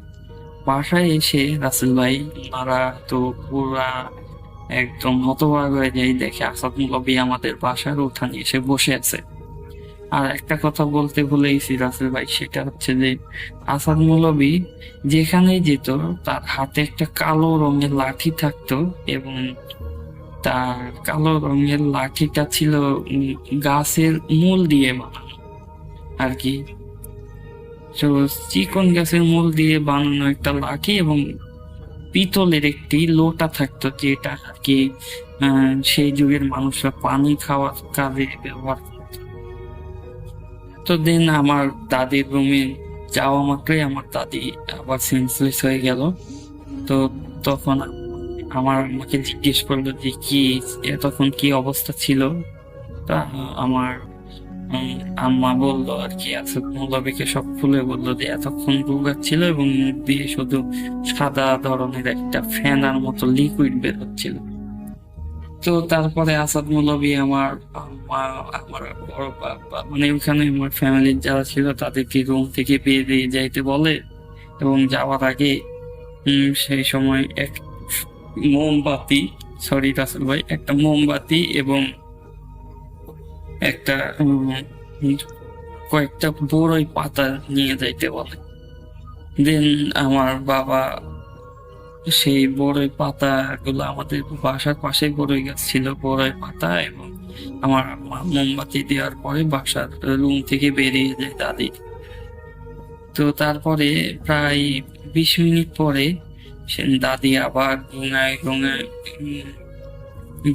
বাসায় এসে রাসেল ভাই ওনারা তো পুরা একদম হতবাক হয়ে যায়, দেখে আসাদ মৌলভী আমাদের বাসার উঠানে এসে বসে আছে। আর একটা কথা বলতে ভুলে গেছি রাসেল ভাই, সেটা হচ্ছে যে আসাদ মৌলভী যেখানেই যেত তার হাতে একটা কালো রঙের লাঠি থাকতো এবং তার কালো রঙের লাঠিটা ছিল গাছের মূল দিয়ে বানানো আর কি। তো চিকন গাছের মূল দিয়ে বানানো একটা লাঠি এবং পিতলের একটি লোটা থাকতো, যেটা আর কি সেই যুগের মানুষরা পানি খাওয়ার কাজে ব্যবহার করত। তো দেন আমার দাদির রুমে যাওয়া মাত্রই আমার দাদি আবার সেন্সলেস হয়ে গেল। তো তখন আমাকে জিজ্ঞেস করলো যে কি তখন কি অবস্থা ছিল। তা আমার আম্মা বললো আর কি, আসাদ মৌলভীকে সব খুলে বললো যে এতক্ষণ রোগাচ্ছিল এবং মুখ দিয়ে শুধু সাদা ধরনের একটা ফেনার মতো লিকুইড বের হচ্ছিল। তো তারপরে আসাদ মৌলভী আমার আম্মা, আমার বড় বাবা, মানে ওখানে আমার ফ্যামিলির যারা ছিল তাদেরকে রুম থেকে বেরিয়ে যাইতে বলে এবং যাওয়ার আগে সেই সময় এক মোমবাতি, সরি রাসেল ভাই, একটা মোমবাতি এবং একটা কয়েকটা বড়ই পাতা নিয়ে যাইতে বলে। দেন আমার বাবা সেই বড়ই পাতা গুলো, আমাদের বাসার পাশে বড়ই গাছ ছিল, বড়ই পাতা এবং আমার মোমবাতি দেওয়ার পরে বাসার রুম থেকে বেরিয়ে যায় দাদি। তো তারপরে প্রায় 20 মিনিট পরে দাদি আবার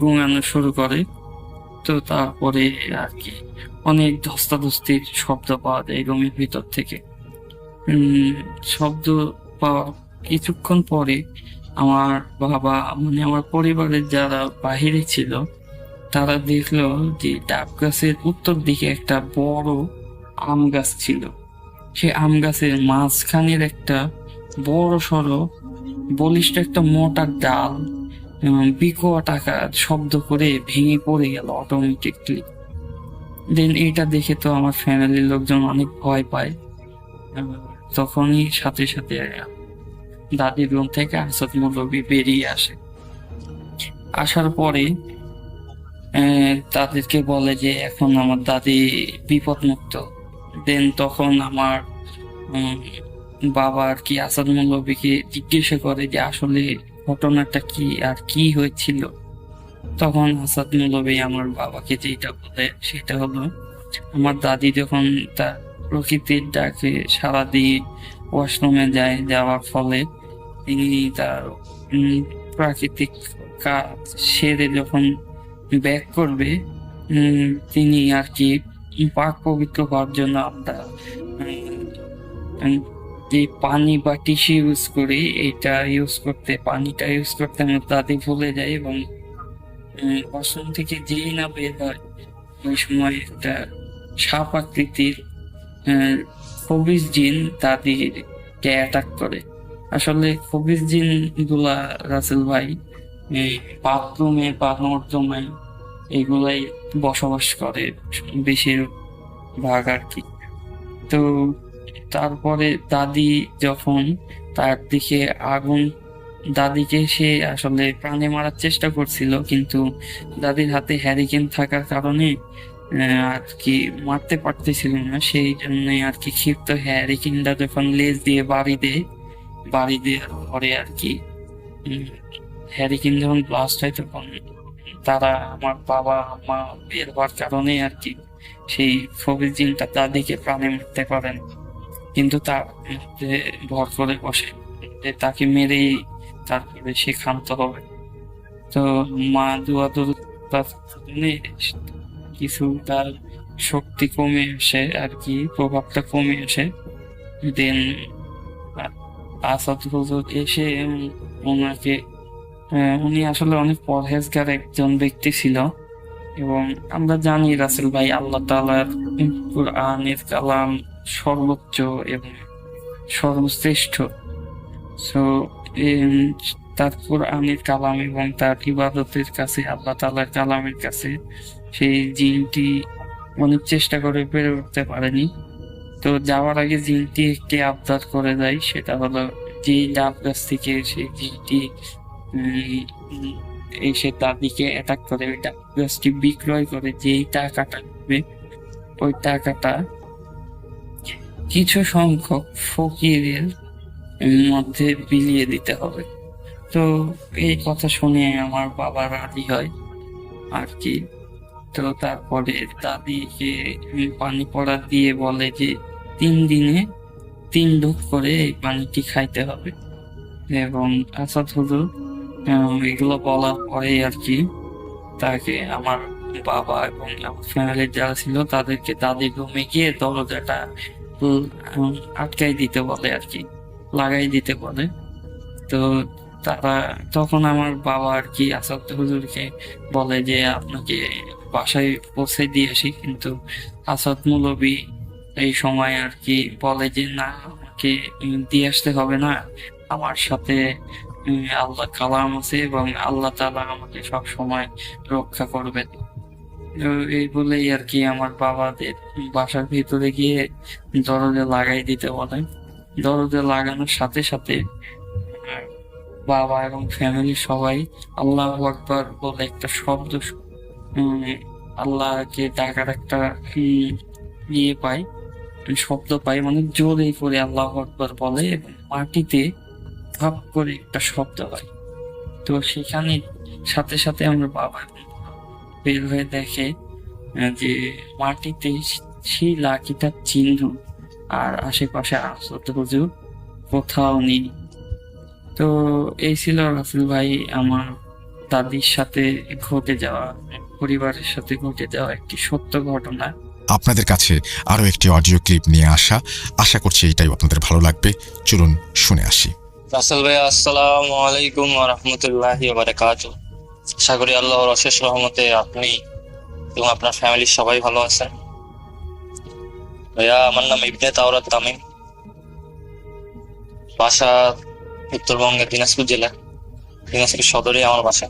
গুঙানো শুরু করে। তো তারপরে আর কি অনেক ধস্তাধস্তির শব্দ পাওয়া যায় রুমের ভিতর থেকে। শব্দ পাওয়ার কিছুক্ষণ পরে আমার বাবা, মানে আমার পরিবারের যারা বাহিরে ছিল, তারা দেখলো যে ডাব গাছের উত্তর দিকে একটা বড় আম গাছ ছিল। সে আম গাছের মাঝখানের একটা বড় সড়ো বলিষ্ঠ একটা মোটা ডাল বিকট আকার শব্দ করে ভেঙে পড়ে গেল অটোমেটিকলি। দেন এটা দেখে তো আমার ফ্যামিলির লোকজন অনেক ভয় পায়। তখনই সাথে সাথে দাদির রুম থেকে আসাদ মৌলভী বেরিয়ে আসে। আসার পরে তাদেরকে বলে যে এখন আমার দাদি বিপদ মুক্ত। দেন তখন আমার বাবা আর কি আসাদ মৌলভীকে জিজ্ঞাসা করে যে আসলে ঘটনাটা কি আর কি হয়েছিল। তখন আসাদ মৌলভী আমার বাবাকে যেটা বলে সেটা হলো, আমার দাদি যখন তার প্রকৃতির ডাকে সাড়া দিয়ে ওয়াশরুমে যাওয়ার ফলে তিনি তার প্রাকৃতিক কাজ সেরে যখন ব্যাক করবে, তিনি আর কি পাক পবিত্র হওয়ার জন্য আমরা যে পানি বা টিস্যু ইউজ করি, পানিটা ইউজ করতে আমার দাদি ভুলে যায় এবং ওয়াশরুম থেকে যেই না বের হয় ওই সময় একটা সাপ আকৃতির খবিজ জিন দাদিকে অ্যাটাক করে। আসলে খবিজ জিন গুলা রাসেল ভাই বাথরুমে বা নর্দমায় এগুলাই বসবাস করে বেশিরভাগ আর কি। তো তারপরে দাদি যখন তার দিকে দাদিকে সে আসলে প্রাণে মারার চেষ্টা করছিল, কিন্তু দাদির হাতে হ্যারিকেন থাকার কারণে আর কি মারতে পারতেছিল না। সেই জন্য আর কি ক্ষিপ্ত হ্যারিকেনটা যখন লেজ দিয়ে বাড়ি দেওয়ার পরে আর কি হ্যারিকেন যখন ব্লাস্ট হয়, তখন তারা আমার বাবা মা বের হওয়ার কারণে আর কি সেই ফবির জিনটা দাদিকে প্রাণে মারতে পারেন, কিন্তু তার মধ্যে ভর করে বসে যে তাকে মেরেই তারপরে সে ক্ষান্ত হবে। তো মা দুয়া তার কিছু তার শক্তি কমে আসে আর কি, প্রভাবটা কমে আসে। দেন আসাদ হুজুর এসে ওনাকে, উনি আসলে অনেক পরহেজগার একজন ব্যক্তি ছিল, এবং আমরা জানি রাসেল ভাই আল্লাহ তাআলার কুরআনের কালাম সর্বোচ্চ এবং সর্বশ্রেষ্ঠ। সো তার কোরআনের কালাম এবং তার ইবাদতের কাছে, আল্লাহ তাআলার কালামের কাছে সেই জিনটি অনেক চেষ্টা করে পেরে উঠতে পারেনি। তো যাওয়ার আগে জিনটি একটি আবদার করে যায়, সেটা হলো যে ডাব গাছ থেকে সেই জিনটি এসে দাদিকে অ্যাটাক করে ওই ডাব গাছটি বিক্রয় করে যেই টাকাটা হবে, ওই টাকাটা কিছু সংখ্যক ফকিরের মধ্যে বিলিয়ে দিতে হবে। তো এই কথা শুনে আমার বাবা রাজি হয় আর কি। তো তারপরে দাদিকে পানি পড়া দিয়ে বলে যে 3 দিনে 3 ঢোক করে এই পানিটি খাইতে হবে। এবং আসাদ হুজুর এগুলো বলার পরে আর কি তাকে আমার বাবা এবং আমার ফ্যামিলির যারা ছিল তাদেরকে দাদির রুমে গিয়ে দরজাটা আটকাই দিতে বলে আর কি, লাগাই দিতে বলে। তো তারা তখন আমার বাবা আর কি আসাদ হুজুরকে বলে যে আপনাকে বাসায় পৌঁছে দিয়ে আসি, কিন্তু আসাদ মৌলবী এই সময় আর কি বলে যে না, আমাকে দিয়ে আসতে হবে না, আমার সাথে আল্লাহ কালাম আছে এবং আল্লাহ তাআলা আমাকে সব সময় রক্ষা করবেন। তো এই বলেই আর কি আমার বাবাদের বাসার ভিতরে গিয়ে দরজা লাগাই দিতে বলে। দরজা লাগানোর সাথে সাথে বাবা এবং ফ্যামিলির সবাই আল্লাহু আকবার বলে একটা শব্দ, আল্লাহকে ডাকার একটা পায়, শব্দ পায়, মানে জোরে করে আল্লাহু আকবার বলে এবং মাটিতে ভাব করে একটা শব্দ হয়। তো সেখানে সাথে সাথে আমার বাবা বের হয়ে দেখে যে মাটিতে সেই লাঠিটার চিহ্ন আর আশেপাশে আসাদ হুজুর কোথাও নেই। তো এই ছিল রাসেল ভাই আমার দাদির সাথে ঘটে যাওয়া, পরিবারের সাথে ঘটে যাওয়া একটি সত্য ঘটনা। আপনাদের কাছে আরো একটি অডিও ক্লিপ নিয়ে আশা করছি এটাই আপনাদের ভালো লাগবে। চলুন শুনে আসি। রাসেল ভাই আসসালামু আলাইকুম ওয়া রাহমাতুল্লাহি ওয়া বারাকাতুহু। আশা করি আল্লাহর অশেষ রহমতে আপনি এবং আপনার ফ্যামিলির সবাই ভালো আছেন। ভাইয়া, আমার নাম ইবনে তাওরাত তামিম, বাসা উত্তরবঙ্গের দিনাজপুর জেলা, দিনাজপুর সদরে আমার বাসা,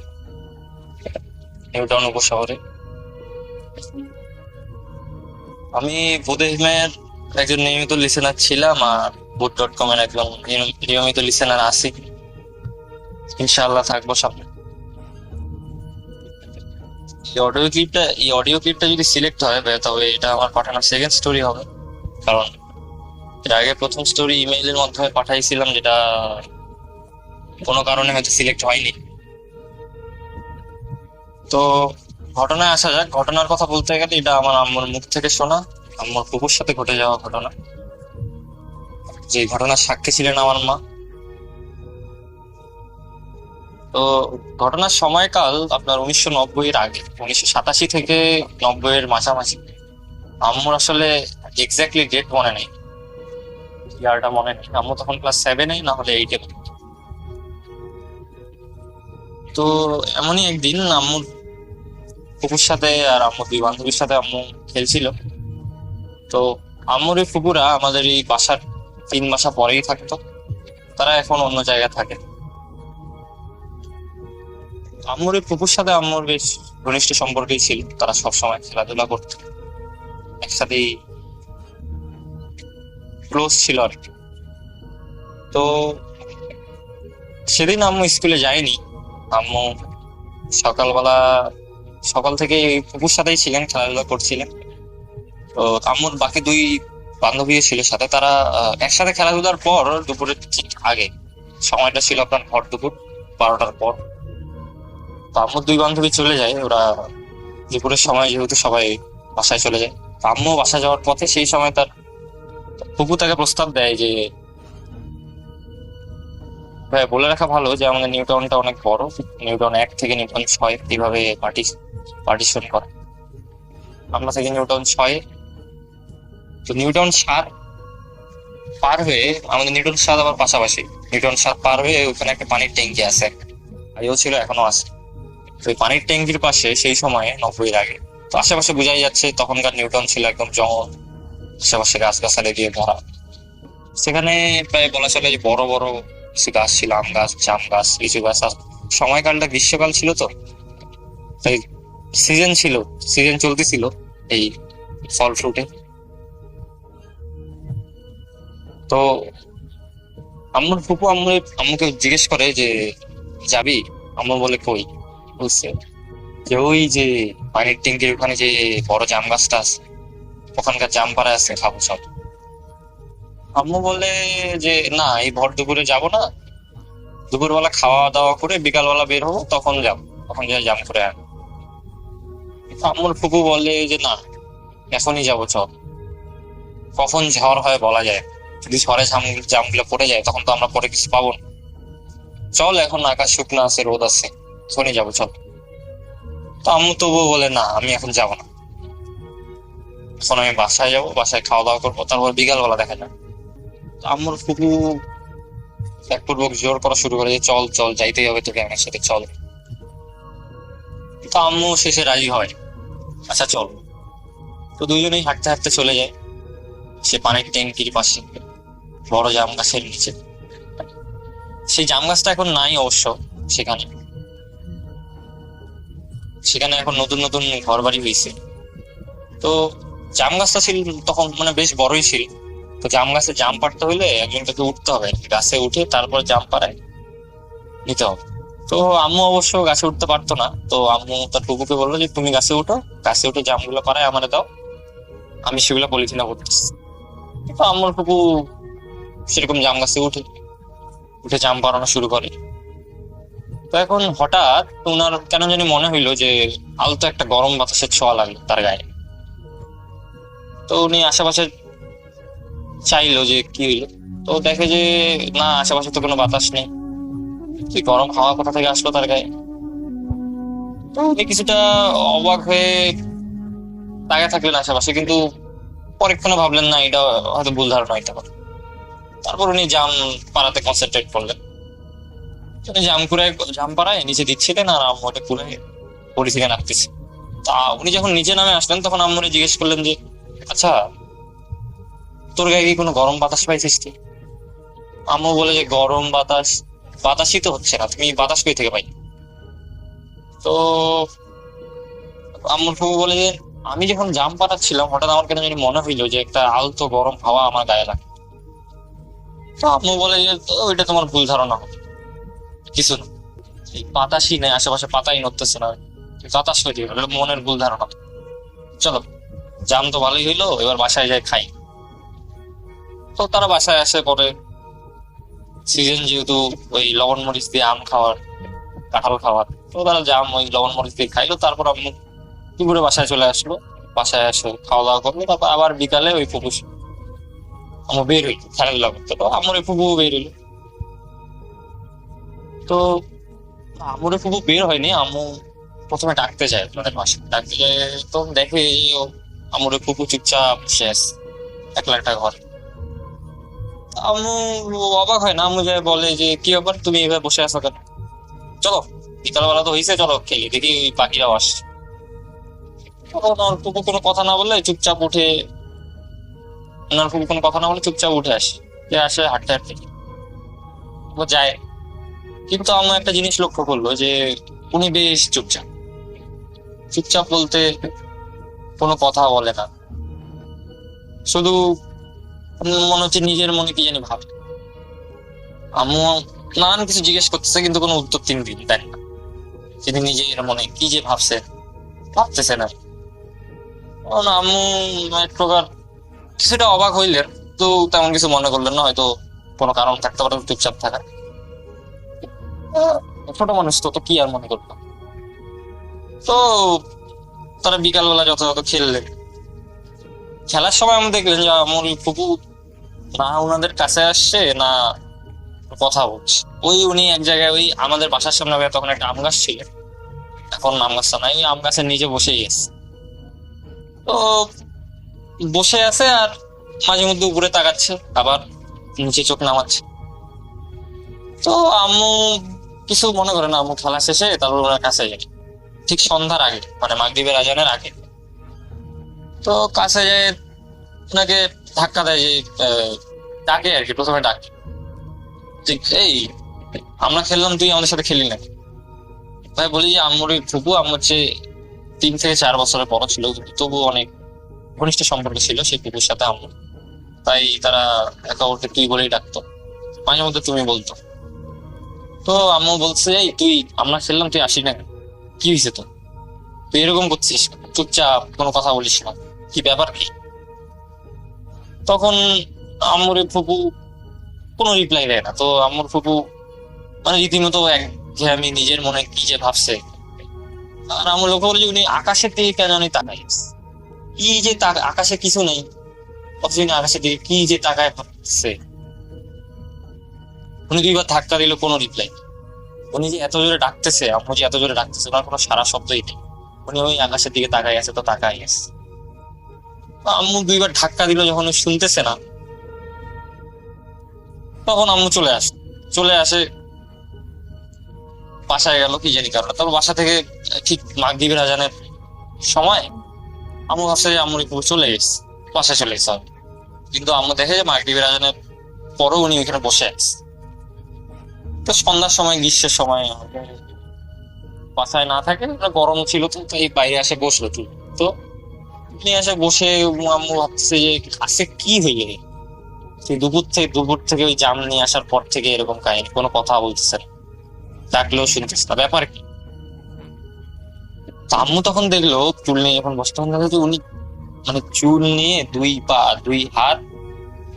নিউ টাউন উপশহরে। আমি বুদেহিমের একজন নিয়মিত লিসেনার ছিলাম আর বুট.com এর একজন নিয়মিত লিসেনার আছি, ইনশাআল্লাহ থাকবো সামনে। এই অডিও ক্লিপটা যদি সিলেক্ট হয় তবে এটা আমার পাঠানোর সেকেন্ড স্টোরি হবে, কারণ এর আগে প্রথম স্টোরি ইমেইলের মাধ্যমে পাঠাইছিলাম, যেটা কোনো কারণে হয়তো সিলেক্ট হয়নি। তো ঘটনায় আসা যাক। ঘটনার কথা বলতে গেলে এটা আমার আম্মুর মুখ থেকে শোনা, আম্মুর ফুপুর সাথে ঘটে যাওয়া ঘটনা, যে ঘটনার সাক্ষী ছিলেন আমার মা। তো ঘটনার সময়কাল আপনার 1990-এর আগে, 1987 থেকে 90-এর মাঝামাঝি। আম্মুর আসলে এক্স্যাক্টলি ডেট মনে নেই, ইয়ারটা মনে নেই। আম্মু তখন ক্লাস 7-এ না হলে 8-এ। তো এমনই একদিন আম্মুর ফুপুর সাথে আর আম্মুর দুই বান্ধবীর সাথে আম্মু খেলছিল। তো আম্মুর এই ফুপুরা আমাদের এই বাসার 3 বাসা পরেই থাকতো, তারা এখন অন্য জায়গায় থাকে। আম্মুর এই ফুপুর সাথে আম্মুর বেশ ঘনিষ্ঠ সম্পর্কই ছিল, তারা সবসময় খেলাধুলা করত, একসাথেই ক্লোজ ছিল আর কি। তো সেদিন আম্মু স্কুলে যায়নি। আম্মু সকাল থেকে ফুপুর সাথেই ছিলেন, খেলাধুলা করছিলেন। তো আম্মুর বাকি 2 বান্ধবী ছিল সাথে, তারা একসাথে খেলাধুলার পর দুপুরের ঠিক আগে, সময়টা ছিল আপনার ভর দুপুর 12টার পর। তো আম্মুর 2 বান্ধবী চলে যায়, ওরা দুপুরের সময় যেহেতু সবাই বাসায় চলে যায়, আম্মু বাসা যাওয়ার পথে সেই সময় তার ফুপু তাকে প্রস্তাব দেয় যে ভাই বলে রাখা ভালো যে আমাদের নিউটনটা অনেক বড়, নিউটন 1 থেকে নিউটন 6 এইভাবে পার্টিশন করা। আমরা থেকে নিউটন 6, তো নিউটন 7 পার হয়ে আমাদের নিউটন 7 আবার পাশাপাশি নিউটন 7 পার হয়ে ওখানে একটা পানির ট্যাঙ্কি আছে, আগেও ছিল এখনো আছে। তো ওই পানির ট্যাঙ্কির পাশে সেই সময়ে 90-এর আগে, তো আশেপাশে বোঝাই যাচ্ছে তখনকার নিউটন ছিল একদম জঙ্গল, আশেপাশে গাছগাছালি দিয়ে ভরা। সেখানে প্রায় বলা চলে যে বড় বড় কিছু গাছ ছিল, আম গাছ, জাম গাছ, লিচু গাছ। আর সময়কালটা গ্রীষ্মকাল ছিল, তো তাই সিজন চলতেছিল এই ফল ফ্রুটে। তো আম্মুর ফুপু আম্মুকে জিজ্ঞেস করে যে যাবি? আম্মু বলে কই? বুঝছে যে ওই যে পানির ট্যাঙ্কির ওখানে যে বড় জাম গাছটা আছে, ওখানকার জাম পাড়া আছে, খাবো সব। আম্মু বলে যে না, এই ভর দুপুরে যাবো না, দুপুরবেলা খাওয়া দাওয়া করে বিকালবেলা বের হবো, তখন যাবো, তখন যা জাম করে আন। আম্মুর ফুপু বলে যে না, এখনই যাবো, চল। কখন ঝড় হয় বলা যায় না। যদি ঝড়ে জামগুলো পড়ে যায় তখন তো আমরা পরে কিছু পাবো না। চল, এখন আকাশ শুকনো আছে, রোদ আছে, এখনই যাবো, চল। তো আম্মু তবুও বলে না, আমি এখন যাবো না, এখন আমি বাসায় যাবো, বাসায় খাওয়া দাওয়া করবো, তারপর বিকালবেলা দেখা যায়। আম্মুর ফুপু একপূর্বক জোর করা শুরু করে যে চল চল, যাইতেই হবে তোকে, আমার সাথে চল। তো আম্মু শেষে রাজি হয়, আচ্ছা চল। তো দুইজনেই হাঁটতে হাঁটতে চলে যায় সে পানির ট্যাঙ্কির পাশে বড় জাম গাছের নিচে। সেই জাম গাছটা এখন নাই অবশ্য, সেখানে সেখানে এখন নতুন নতুন ঘর বাড়ি হয়েছে। তো জাম গাছটা ছিল তখন মানে বেশ বড়ই ছিল। তো জাম গাছে জাম পাড়তে হইলে একজনটাকে উঠতে হবে, গাছে উঠে তারপর জাম পাড়ায় নিতে হবে। তো আম্মু অবশ্য গাছে উঠতে পারতো না, তো আম্মু তার ফুপুকে বললো যে তুমি গাছে উঠো, গাছে উঠে জামগুলো পাড়ায় আমারে দাও, আমি সেগুলো পলিথিনে ভরতেছি। তো আম্মুর ফুপু সেরকম জাম গাছে উঠে জাম পাড়ানো শুরু করে। তো এখন হঠাৎ ওনার কেন জানি মনে হইলো যে আলতো একটা গরম বাতাসের ছোঁয়া লাগলো তার গায়ে। তো উনি আশেপাশে চাইলো যে কি হইলো, তো দেখে যে না, আশেপাশে তো কোনো বাতাস নেই, তুই গরম হাওয়া কোথা থেকে আসলো তার গায়ে। তো উনি কিছুটা অবাক হয়ে তাকিয়ে থাকলেন আশেপাশে, কিন্তু পরক্ষণে ভাবলেন না, এটা হয়তো ভুল ধারণা হইতে পারে। তারপর উনি জাম পাড়াতে কনসেন্ট্রেট করলেন। উনি জাম পাড়ায় নিচে দিচ্ছিলেন, আর আম্মু ওটা খুলে পলিথিনে রাখতেছে। তা উনি যখন নিচে নামে আসলেন তখন আম্মুরে জিজ্ঞেস করলেন যে আচ্ছা, তোর গায়ে কি কোনো গরম বাতাস পাইছিস তুই? আম্মু বলে যে গরম বাতাসই তো হচ্ছে না, তুমি বাতাস কই থেকে পাই? তো আম্মুর ফুফু বলে যে আমি যখন জাম পাড়াচ্ছিলাম হঠাৎ আমার কেন জানি মনে হইলো যে একটা আলতো গরম হাওয়া আমার গায়ে লাগে। তো আম্মু বলে যে ওইটা তোমার ভুল ধারণা হবে, কিছু না, এই বাতাসই নেই, আশেপাশে পাতাই নড়তেছে না, বাতাস হয়ে যাবে, মনের ভুল ধারণা। চলো, জাম তো ভালোই হইলো, এবার বাসায় যাই খাই। তো তারা বাসায় আসে, পরে সিজন যেহেতু ওই লবণ মরিচ দিয়ে আম খাওয়ার, কাঁঠাল খাওয়ার, তো তারা জাম ওই লবণ মরিচ দিয়ে খাইলো। তারপর আম্মু দুপুরে বাসায় চলে আসলো, বাসায় এসে খাওয়া দাওয়া করলো। তারপর আবার বিকালে ওই ফুপু আমার বের হইলো খেলার লগে, তো আমার ওই ফুপু বের হইলো। তো আমার ওই ফুপু বের হয়নি, আম্মু প্রথমে ডাকতে যায়, আপনাদের বাসায় ডাকতে যায়, তো দেখে আমার ওই ফুপু চুপচাপ শেষ একলা একটা ঘর। আম্মু অবাক হয় না, আম্মু যায় বলে যে কি ব্যাপার, তুমি এভাবে বসে আছো কেন? চলো, বিকালবেলা তো হয়েছে, চলো খেলি, দেখি ওই পাখিরাও আসছে। ওনার ফুপু কোনো কথা না বলে চুপচাপ উঠে আসে, যে আসে হাঁটতে হাঁটতে ও যায়। কিন্তু আমার একটা জিনিস লক্ষ্য করলো যে উনি বেশ চুপচাপ বলতে কোনো কথা বলে না, শুধু মনে হচ্ছে নিজের মনে কি জানি ভাবে। আম্মু নানান কিছু জিজ্ঞেস করতেছে, কিন্তু কোনো উত্তর তিনি দেন না। তিনি নিজের মনে কি যে ভাবতেছেন আর আম্মু এক প্রকার কিছুটা অবাক হইলেন, তো তেমন কিছু মনে করলেন না, হয়তো কোনো কারণ থাকতে পারে চুপচাপ থাকার। ছোট মানুষ তো কি আর মনে করলো। তো তারা বিকালবেলা যথাযথ খেললেন, খেলার সময় আমি দেখলেন যে আমার ওই ফুপু না ওনাদের কাছে আসছে না কথা বলছে। উনি এক জায়গায় ওই আমাদের বাসার সামনে তখন একটা আম গাছ ছিল, এখন আম গাছটা নাই, ওই আম গাছের নিচে বসেই আছে। তো বসে আছে আর মাঝে মধ্যে উপরে তাকাচ্ছে, আবার নিচে চোখ নামাচ্ছে। তো আম্মু কিছু মনে করে না, আম্মু খেলা শেষে তারপর ওনার কাছে যায় ঠিক সন্ধ্যার আগে, মানে মাগরিবের আজানের আগে। তো কাছে যায় ওনাকে ধাক্কা দেয়, যে ডাকে আর কি, প্রথমে ডাকে যে এই আমরা খেললাম, তুই আমাদের সাথে খেলি না। ভাই বলি যে আম্মুর ওই ফুপু আম্মুর চেয়ে 3 থেকে 4 বছরের বড় ছিল, কিন্তু তবু অনেক ঘনিষ্ঠ সম্পর্ক ছিল সেই ফুপুর সাথে আম্মুর। তাই তারা একে অপরকে তুই বলেই ডাকতো, মাঝে মধ্যে তুমি বলতো। তো আম্মু বলছে এই তুই আমরা খেললাম, তুই আসি না কেন? কি হয়েছে তো, তুই এরকম করছিস, চুপচাপ কোনো কথা বলিস না, কি ব্যাপার কি? তখন আম্মুর ওই ফুপু কোনো রিপ্লাই দেয় না। তো আম্মুর ফুপু মানে রীতিমতো আমি নিজের মনে কি যে ভাবছে। আর আমার লক্ষ্য করি যে উনি আকাশের দিকে কেন জানি তাকাই, কি যে আকাশে কিছু নেই, অথচ উনি আকাশের দিকে কি যে তাকায় ভাবছে। উনি 2বার ধাক্কা দিল, কোনো রিপ্লাই। উনি যে এত জোরে ডাকতেছে, আম্মু যে এত জোরে ডাকতেছে, ওনার কোনো সারা শব্দই নেই। উনি ওই আকাশের দিকে তাকাই আছে, তো তাকাই আছে। আম্মু 2বার ধাক্কা দিল, যখন শুনতেছে না তখন আম্মু চলে আসে বাসায় গেল কি জানি কারণে। তারপর বাসা থেকে ঠিক মাগরিবের আজানের সময় আম্মু ভাবছে যে আম্মুর একটু চলে গেছে, বাসায় চলে গেছে। কিন্তু আম্মু দেখে যে মাগরিবের আজানের পরও উনি ওইখানে বসে আছে। তো সন্ধ্যার সময়, গ্রীষ্মের সময় বাসায় না থাকে, গরম ছিল, তো এই বাইরে আসে বসলো। তো উনি এসে বসে আম্মু ভাবছে যে আজকে কি হইলে সেই দুপুর থেকে ওই জাম নিয়ে আসার পর থেকে এরকম কাহিনী, কোনো কথা বলতেছে না, ডাকলেও শুনতেছে না, ব্যাপার কি? আম্মু তখন দেখলো চুল নিয়ে যখন বসে, তখন দেখলো যে উনি মানে চুল নিয়ে 2 পা 2 হাত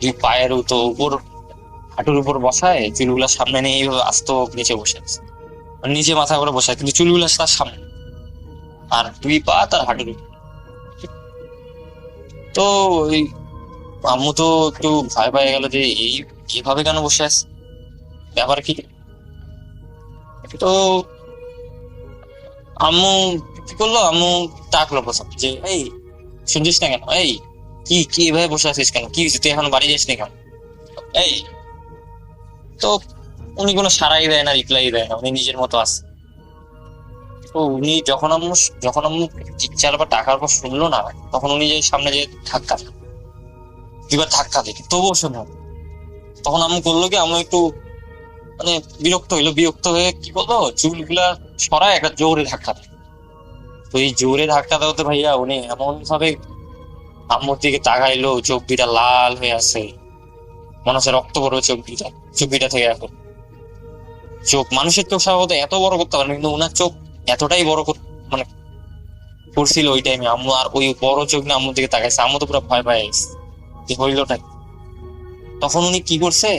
2 পায়ের উপর হাঁটুর উপর বসায়, চুলগুলা সামনে নিয়ে এইভাবে আস্ত নিচে বসে আছে, নিচে মাথা করে বসায়, কিন্তু চুলগুলা তার সামনে আর 2 পা তার হাঁটুর উপর। তো ওই আম্মু তো একটু ভয় পেয়ে গেল যে এই কিভাবে কেন বসে আছে, ব্যাপার কি? তো আম্মু কি করলো, আম্মু ডাকলো প্রথম যে এই শুনছিস না কেন, এই কি কি এভাবে বসে আছিস কেন, কি হয়েছে, তুই এখন বাড়ি যাসনি কেন? এই তো উনি কোনো সাড়াই দেয় না, রিপ্লাই দেয় না, উনি নিজের মতো আছে। তো উনি যখন আম্মু চিৎকার বা টাকার পর শুনলো না, তখন উনি যে সামনে যে ধাক্কা 2বার ধাক্কা দিল, তবুও শুনলো। তখন আম্মু করলো কি, আম্মু একটু মানে বিরক্ত হয়ে কি বলবো, চুলগুলা সরায় একটা জোরে ধাক্কা দেয়। তো এই জোরে ধাক্কা দেওয়াতে ভাইয়া উনি এমন ভাবে আম্মুর দিকে তাকাইলো, চোখ 2টা লাল হয়ে আছে, মনে হচ্ছে রক্ত পড়বে চোখ 2টা থেকে। এখন চোখ, মানুষের চোখ স্বভাবত এত বড় করতে পারে, কিন্তু ওনার চোখ এতটাই বড় মানে করছিল ওই টাইমে। আম্মু আর ওই বড় চোখ নিয়ে আম্মুর দিকে তাকাইছে, আম্মু তো পুরো ভয় পায় গেছে যে হইলোটা। তখন উনি কি করছে,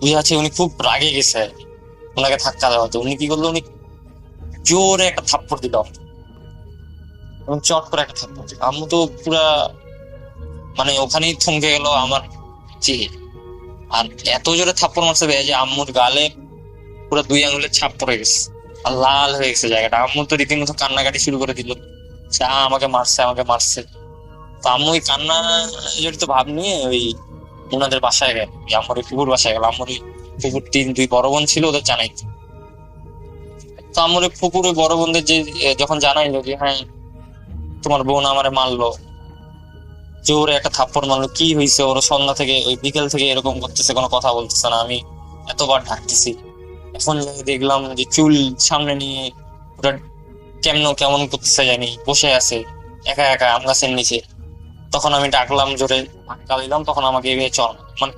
বুঝাচ্ছে উনি খুব রাগে গেছে ওনাকে ধাক্কা দেওয়াতে। উনি কি করলো, উনি জোরে একটা থাপ্পড় দিল, এবং চট করে একটা থাপ্পড় দিল। আম্মু তো পুরা মানে ওখানেই থমকে গেল আমার চেয়ে। আর এত জোরে থাপ্পড় মারছে যে আম্মুর গালে পুরো 2 আঙুলের ছাপ পড়ে গেছে, আর লাল হয়ে গেছে জায়গাটা। আম্মু তো রীতিমতো কান্নাকাটি শুরু করে দিল, আমাকে মারছে। তো আম্মু ওই কান্না জড়িত ভাব নিয়ে ওই ওনাদের বাসায় গেল, আমার ওই ফুপুর বাসায় গেল। আমার ওই ফুপুর 2 বড় বোন ছিল, ওদের জানাই। তো আমার ওই ফুপুর ওই বড় বোনদের যে যখন জানাইলো যে হ্যাঁ তোমার বোন আমারে মারলো, জোরে একটা থাপ্পড় মারলো, কি হয়েছে ওর, সন্ধ্যা থেকে ওই বিকেল থেকে এরকম করতেছে, কোনো কথা বলতেছে না, আমি এতবার ডাকতেছি, এখন দেখলাম যে চুল সামনে নিয়ে ওটা কেমন করতেছে জানি, বসে আছে একা একা আম গাছের নিচে। তখন আমি ডাকলাম, জোরে ধাক্কা দিলাম, তখন আমাকে এভাবে চল, মানে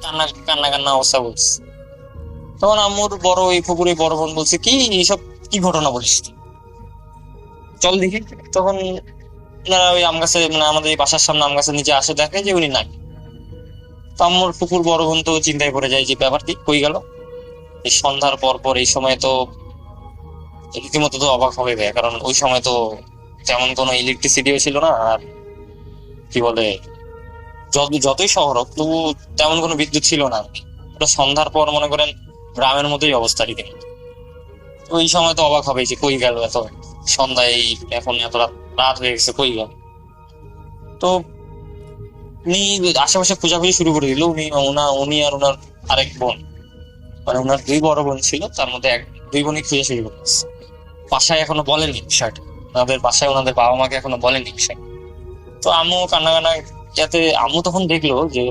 কান্না অবস্থা বলছে। তখন আম্মুর ওই ফুপুরে বড় বোন বলছে কি এইসব কি ঘটনা বলিস, চল দেখি। তখন ওনারা ওই আম গাছে, মানে আমাদের এই বাসার সামনে আম গাছের নিচে আসে, দেখে যে উনি নাই। তো আম্মুর ফুপুর বড় বোন তো চিন্তায় পড়ে যায় যে ব্যাপার কি, কই গেল। এই সন্ধ্যার পর এই সময় তো রীতিমতো তো অবাক হবে, কারণ ওই সময় তো তেমন কোনো ইলেকট্রিসিটিও ছিল না, আর কি বলে, যতই শহর হোক তবু তেমন কোনো বিদ্যুৎ ছিল না। ওটা সন্ধ্যার পর মনে করেন গ্রামের মতোই অবস্থা রীতিমতো। ওই সময় তো অবাক হবে যে কই গেল এত সন্ধ্যায়, এখন এত রাত হয়ে গেছে, কই গেল। তো উনি আশেপাশে খোঁজাখুঁজি শুরু করে দিল। উনি আর ওনার আরেক বোন, মানে ওনার 2 বড় বোন ছিল, তার মধ্যে 2 বোনই খুঁজে শুরু করেছে। বাসায় এখনো বলেনি বিষয়টা, ওনাদের বাসায় ওনাদের বাবা মাকে এখনো বলেনি বিষয়। তো আম্মু কান্না কান্না, যাতে আম্মু তখন দেখলো যে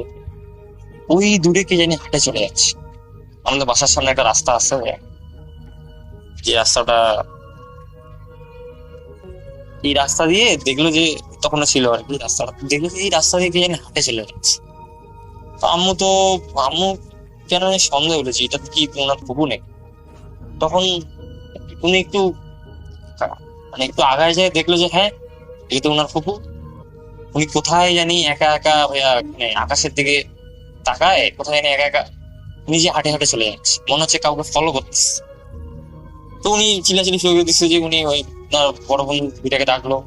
ওই দূরে কে জানি হাঁটে চলে যাচ্ছে। আমাদের বাসার সামনে একটা রাস্তা আছে, যে রাস্তাটা, এই রাস্তা দিয়ে দেখলো যে তখনও ছিল আর কি, রাস্তাটা দেখলো যে এই রাস্তা দিয়ে কে জানি হাঁটে চলে যাচ্ছে। তো আম্মু কেন জানি সন্দেহ হলেছে এটা কি ওনার ফুপু নেই। তখন উনি একটু মানে একটু আগায় যায়, দেখলো যে হ্যাঁ এটা তো ওনার ফুপু। উনি কোথায় জানি একা একা হইয়া মানে আকাশের দিকে তাকায়, কোথায় জানি একা একা নিজে হাঁটে হাঁটে চলে যাচ্ছে, মনে হচ্ছে কাউকে ফলো করতেছে। তো উনি চিল্লাচিল্লি শুরু করে দিচ্ছে যে উনি ওই তার বড় বোন দুইটাকে ডাকলো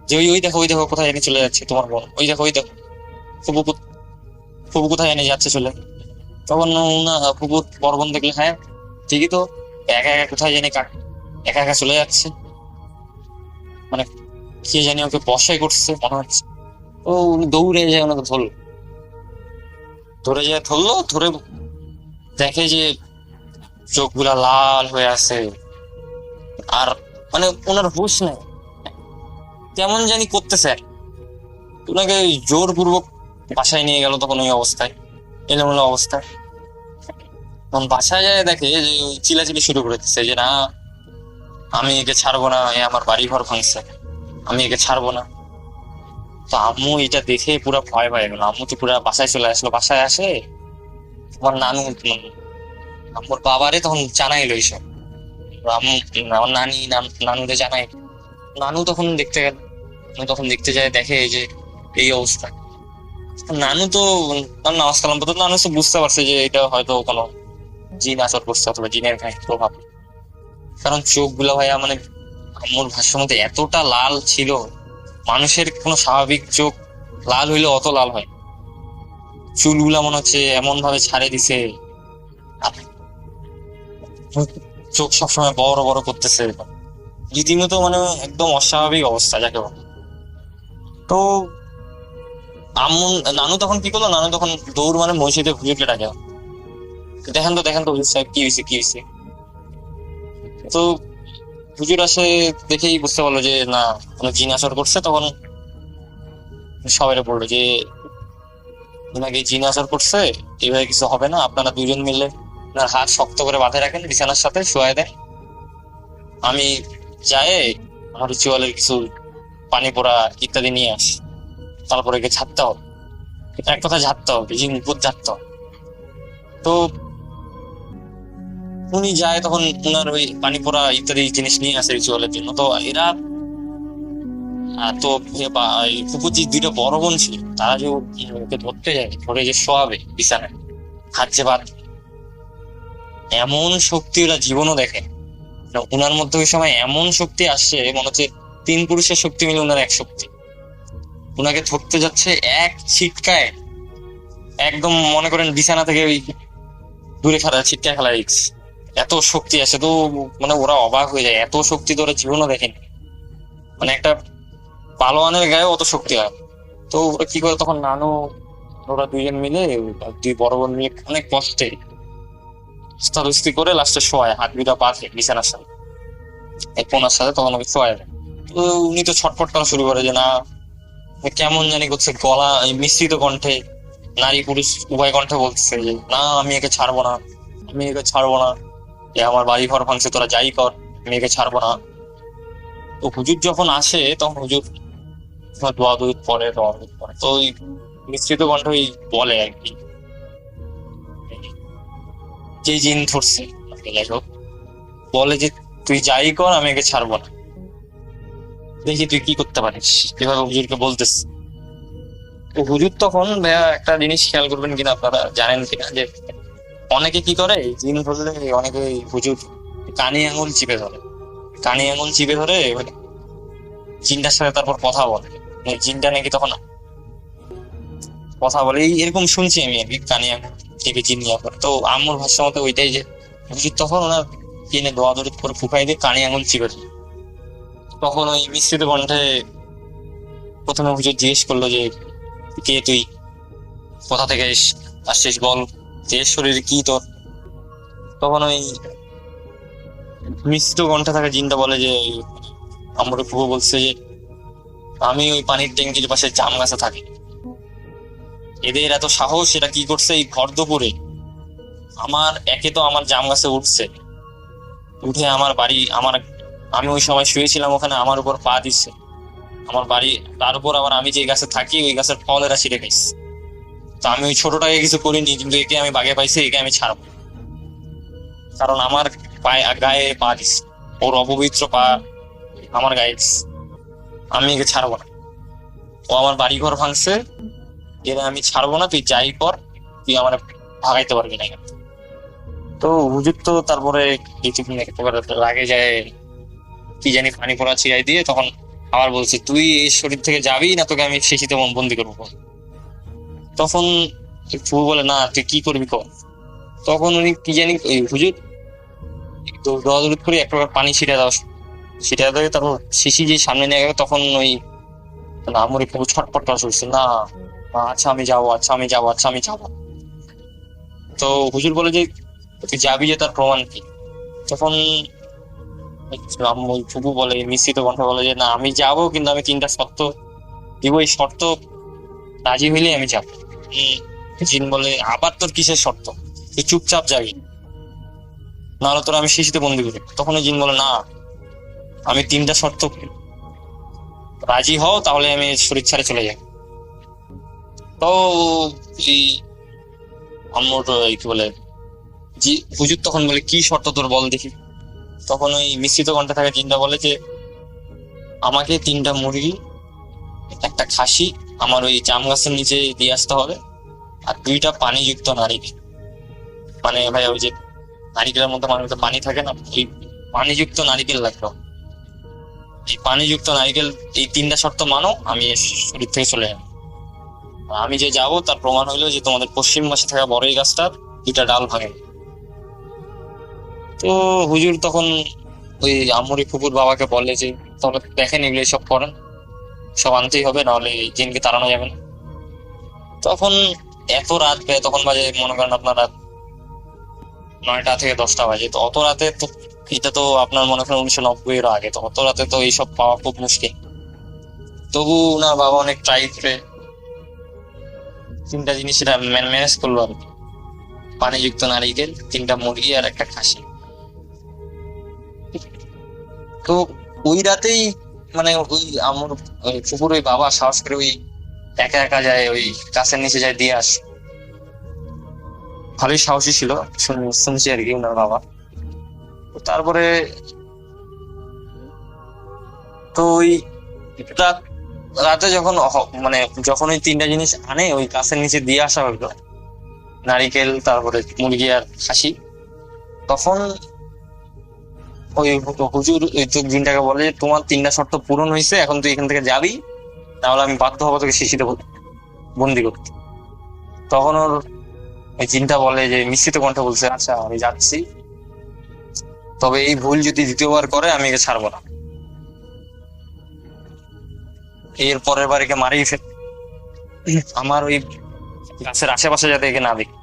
যে ওই দেখো কোথায় জানি চলে যাচ্ছে তোমার বোন, ওই দেখো ফুপু কোথায় জানি যাচ্ছে চলে। তখন ফুপুর বড় বোন দেখলে হ্যাঁ ঠিকই তো, একা একা কোথায় জানি একা একা চলে যাচ্ছে, মানে কে জানি ওকে বসাই করছে মনে হচ্ছে। ও উনি দৌড়ে যায় ওনাকে ধরলো, ধরে দেখে যে চোখগুলা লাল হয়ে আছে, আর মানে ওনার হুঁশ নেই, কেমন জানি করতেছে। ওনাকে জোরপূর্বক বাসায় নিয়ে গেল তখন ওই অবস্থায়, এলোমেলো অবস্থায়। তখন বাসায় যায় দেখে যে চিল্লাচিল্লি শুরু করে দিচ্ছে যে না আমি একে ছাড়বো না, এ আমার বাড়ি ঘর ভাঙছে, আমি একে ছাড়বো না। তো আম্মু এটা দেখে পুরো ভয় পায় গেল। আম্মু তো পুরো বাসায় চলে আসলো। বাসায় আসে আমার আম্মুর বাবারে তখন জানাইলো এইসব। আম্মু আমার নানুরে জানাই। নানু তখন দেখতে গেল, তখন দেখতে যায়, দেখে এই যে এই অবস্থা। নানু তো নামাজ কালাম পড়তো, নানু তো বুঝতে পারছে যে এটা হয়তো কোনো জিন আসর করছে অথবা জিনের প্রভাব। কারণ চোখ গুলা ভাইয়া মানে আম্মুর ভাষ্যের মধ্যে এতটা লাল ছিল, মানুষের কোনো স্বাভাবিক চোখ লাল হইলে অত লাল হয়। চুলগুলা মনে হচ্ছে এমন ভাবে ছাড়ে দিছে, চোখ সবসময় বড় বড় করতেছে, রীতিমতো মানে একদম অস্বাভাবিক অবস্থা যাকে বলে। তো নানু তখন কি করলো, নানু তখন দৌড় মানে মসজিদে হুজুরকে ডাকে, দেখেন তো হুজুর সাহেব কি হয়েছে। তো হুজুর আসে, দেখেই বুঝতে পারলো যে না কোনো জিন আসর করছে। তখন সবাই বললো যে ওনাকে জিন আসর করছে, এইভাবে কিছু হবে না, আপনারা 2 জন মিলে ওনার হাত শক্ত করে বাঁধে রাখেন, বিছানার সাথে শুয়াই দেন, আমি যাই আমার রিচুয়ালের কিছু পানি পোড়া ইত্যাদি নিয়ে আসি, তারপরে একে ঝাড়তে হবে, এক কথা ঝাড়তে হবে, জিন ভূত ঝাড়তে হবে। তো উনি যায়, তখন ওনার ওই পানি পোড়া ইত্যাদি জিনিস নিয়ে আসে রিচুয়ালের জন্য। তো এরা তো ফুপুর যে 2টা বড় বোন ছিল, তারা যে ওকে ধরতে যায়, ধরে যে শোয়াবে বিছানায়, হাত যে বাদ, এমন শক্তি ওরা জীবনও দেখে। ওনার মধ্যে ওই সময় এমন শক্তি আসছে, মনে হচ্ছে 3 পুরুষের শক্তি মিলে ওনার এক শক্তি। ওনাকে ধরতে যাচ্ছে, এক ছিটকায় একদম মনে করেন বিছানা থেকে ওই দূরে ছিটকায় ফেলা রিক্স, এত শক্তি আসে। তো মানে ওরা অবাক হয়ে যায়, এত শক্তি তো ওরা জীবনও দেখেনি, মানে একটা পালোয়ানের গায়ে অত শক্তি হয়। তো ওরা কি করে, তখন ওরা 2 জন মিলে, 2 বড় বোন মিলে অনেক কষ্টে স্থাদস্তি করে লাস্টে শোয়ায়, হাত 2টা বাঁধে বিছানার সাথে, এক কোনার সাথে, তখন ওকে শোয়ায় দেয়। তো উনি তো ছটফট করা শুরু করে যে না কেমন জানি করছে, গলা মিশ্রিত কণ্ঠে, নারী পুরুষ উভয় কণ্ঠে বলতেছে যে না আমি একে ছাড়বো না, এ আমার বাড়ি ঘর ভাঙছে, তোরা যাই কর, আমি একে ছাড়বো না। তো হুজুর যখন আসে, তখন হুজুর দোয়া দুধ পরে, তো ওই মিশ্রিত কণ্ঠই বলে আর কি, যে জিন ধরছে যাই হোক, বলে যে তুই যাই কর, আমি একে ছাড়বো না, দেখি তুই কি করতে পারিস, এভাবে হুজুরকে বলতেস। তো হুজুর তখন ভাইয়া একটা জিনিস খেয়াল করবেন কিনা, আপনারা জানেন কিনা, যে অনেকে কি করে জিন ধরলে অনেকে হুজুর কানে আঙুল চিপে ধরে, জিনটার সাথে তারপর কথা বলে, জিনটা নাকি তখন কথা বলে, এরকম শুনছি আমি আর কি, কানে টিভি জিন নিয়ে পরে। তো আম্মুর ভাষ্য মতো ওইটাই যে হুজুর তখন ওনার কিনে দোয়া দৌড় করে ফুকাই দিয়ে কানে আঙুল চিপে দিল। তখন ওই মিশ্রিত কণ্ঠে প্রথমে হুজুর জিজ্ঞেস করলো যে কে তুই, কোথা থেকে আসছিস বল, যে শরীরে কি তোর। তখন ওই মিশ্রিত কণ্ঠে থাকা জিনটা বলে যে আমার ফুফু বলছে যে আমি ওই পানির ট্যাঙ্কির পাশে জাম গাছে থাকি। এদের এত সাহস, এটা কি করছে এই ভর দুপুরে আমার, একে তো আমার জাম গাছে উঠছে, উঠে আমার বাড়ি, আমি ওই সময় শুয়েছিলাম ওখানে, আমার উপর পা দিচ্ছে আমার বাড়ি, তার উপর আবার আমি যে গাছে থাকি ওই গাছের ফল এরা ছিঁড়ে খাইছে। তো আমি ওই ছোটটাকে কিছু করিনি, কিন্তু একে আমি বাগে পাইছি, একে আমি ছাড়বো, কারণ আমার গায়ে পা দিচ্ছে, ওর অপবিত্র পা আমার গায়ে দিচ্ছে, আমি একে ছাড়বো না। ও আমার বাড়ি ঘর ভাঙছে, এরা আমি ছাড়বো না, তুই যাই কর, তুই আমার ভাগাইতে পারবি না। তো হুজুর তো তারপরে কিছুক্ষণ রাগে যায়, কি জানি পানি পড়া ছিড়াই দিয়ে তখন আবার বলছে তুই এই শরীর থেকে যাবি না, তোকে আমি শিশিতে বন্দি করবো। তখন ফুফু বলে না তুই কি করবি কর। তখন উনি কি জানি ওই হুজুর দৌড় করে এক প্রকার পানি ছিটা দাও, ছিটা দেবে, তারপর শিশি যে সামনে নিয়ে গেল, তখন ওই আমার ফুফু ছটপট করা শুনছে, না আচ্ছা আমি যাবো, আচ্ছা আমি যাবো, আচ্ছা আমি যাবো। তো হুজুর বলে যে তুই যাবি, যে তার প্রমাণ কি। তখন ফুফু বলে মিশ্রিত কণ্ঠ বলে যে না আমি যাবো, কিন্তু আমি 3টা শর্ত দিব, এই শর্ত রাজি হইলে আমি যাবো। জিন বলে আবার তোর কিসের শর্ত, তুই চুপচাপ যাবি, নাহলে তোর আমি শিশিতে বন্দি করি। তখন জিন বলে না আমি 3টা শর্ত রাজি হও, তাহলে আমি শরীর ছেড়ে চলে যাই। তো এই আম্মুর কি বলে জি হুজুর তখন বলে কি শর্ত তোর বল দেখি। তখন ওই মিশ্রিত কণ্ঠে থাকা জিনটা বলে যে আমাকে 3টা মুরগি, একটা খাসি আমার ওই জাম গাছের নিচে দিয়ে আসতে হবে, আর 2টা পানিযুক্ত নারিকেল। মানে ভাই ওই যে নারিকেলের মধ্যে মানে পানি থাকে না, ওই পানিযুক্ত নারিকেল লাগলো। এই পানিযুক্ত নারিকেল, এই 3টা শর্ত মানো, আমি শরীর থেকে চলে যাবো। আমি যে যাবো তার প্রমাণ হইলো যে তোমাদের পশ্চিম পাশে থাকা বড়ই গাছটার 2টা ডাল ভাঙে। তো হুজুর তখন ওই আম্মুরি ফুপুর বাবাকে বলে যে তাহলে দেখেন এগুলো সব করেন, সব আনতেই হবে, নাহলে জিনকে তাড়ানো যাবে না। তখন এত রাত তখন বাজে মনে করেন আপনার রাত 9টা থেকে 10টা বাজে। তো অত রাতে তো এটা তো আপনার মনে করেন 1990-এর আগে, তো অত রাতে তো এইসব পাওয়া খুব মুশকিল। তবু ওনার বাবা অনেক ট্রাই করে 3টা জিনিস এটা ম্যানেজ করলো আর কি, পানিযুক্ত নারিকেল, 3টা মুরগি আর একটা খাসি। তো ওই রাতেই মানে ওই আমার ওই ফুপুর ওই বাবা সাহস করে ওই একা একা যায়, ওই গাছের নিচে যায় দিয়ে আস। ভালোই সাহসী ছিল শুনছি আর কি ওনার বাবা। তারপরে তো ওই রাতে যখন মানে যখন ওই 3টা জিনিস আনে ওই গাছের নিচে দিয়ে আসা হইলো, নারিকেল তারপরে মুরগি আর খাসি, তখন ওই হুজুর ওই জিনটাকে বলে যে তোমার 3টা শর্ত পূরণ হয়েছে, এখন তুই এখান থেকে যাবি, তাহলে আমি বাধ্য হবো তোকে শিশিতে বন্দি করতে। তখন ওর ওই জিনটা বলে যে মিশ্রিত কণ্ঠে বলছে আচ্ছা আমি যাচ্ছি, তবে এই ভুল যদি 2য়বার করে আমি একে ছাড়বো না, এর পরের বার একে মারিয়ে ফেল, আমার ওই গাছের আশেপাশে যাতে একে না দেখি।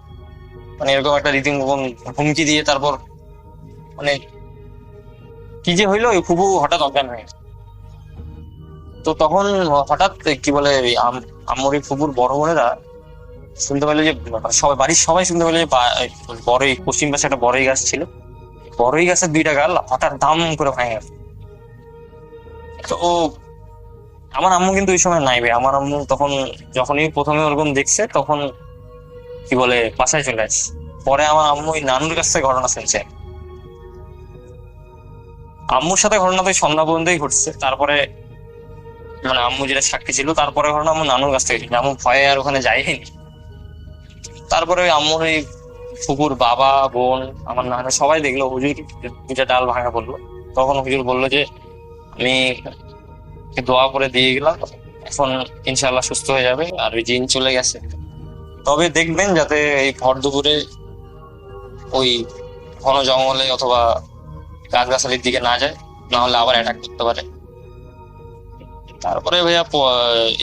মানে এরকম একটা রীতিমতন হুমকি দিয়ে তারপর মানে কি যে হইলো, ওই ফুফু হঠাৎ অজ্ঞান হয়ে গেছে। তো তখন হঠাৎ কি বলে আম্মুর এই ফুফুর বড় বোনেরা শুনতে পেলো যে সবাই বাড়ির সবাই শুনতে পেলো যে বড়ই পশ্চিম পাশে একটা বড়ই গাছ ছিল, বড়ই গাছের 2টা গাল হঠাৎ দাম করে ভেঙে গেছে। তো আমার আম্মু কিন্তু ওই সময় নাই ভাই, আমার আম্মু তখন যখনই প্রথমে ওরকম দেখছে তখন কি বলে বাসায় চলে আসছে। পরে আমার আম্মু ওই নানুর কাছ থেকে ঘটনা শুনছে, আম্মুর সাথে ঘটনা তো সন্ধ্যা পর্যন্তই ঘটছে। তারপরে মানে আম্মু যেটা সাক্ষী ছিল, তারপরে ঘটনা আম্মু নানুর কাছ থেকে, আম্মু ভয়ে আর ওখানে যায়নি। তারপরে ওই আম্মুর ওই ফুপুর বাবা বোন আমার নানু সবাই দেখলো হুজুর 2টা ডাল ভাঙা পড়লো। তখন হুজুর বললো যে আমি দোয়া করে দিয়ে গেলাম, এখন ইনশাল্লাহ সুস্থ হয়ে যাবে, আর ওই জিন চলে গেছে। তবে দেখবেন যাতে এই ভর দুপুরে ওই ঘন জঙ্গলে অথবা গাছগাছালির দিকে না যায়, না হলে আবার অ্যাটাক করতে পারে। তারপরে ভাইয়া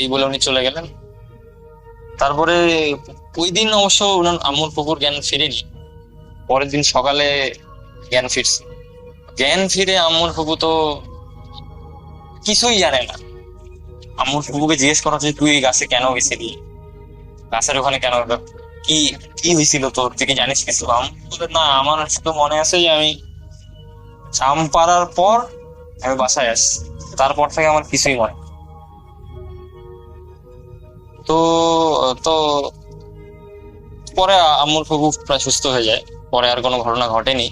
এই বলে উনি চলে গেলেন। তারপরে ওই দিন অবশ্য উনার আম্মুর পুকুর জ্ঞান ফিরেনি, পরের দিন সকালে জ্ঞান ফিরছে। জ্ঞান ফিরে আম্মুর ফুপু তো কিছুই জানে না। আম্মুর ফুপুকে জিজ্ঞেস করা যে তুই এই গাছে কেন গেছিলি, গাছের ওখানে কেন, কি কি হয়েছিল তোর, তুই কি জানিস কিছু? আম্মু বলে, না আমার শুধু মনে আছে যে আমি চাম পাড়ার পর আমি বাসায় আসছি, তারপর থেকে আমার কিছুই মনে নেই। তো তো পরে আম্মুর ফুপু প্রায় সুস্থ হয়ে যায়, পরে আর কোনো ঘটনা ঘটেনি।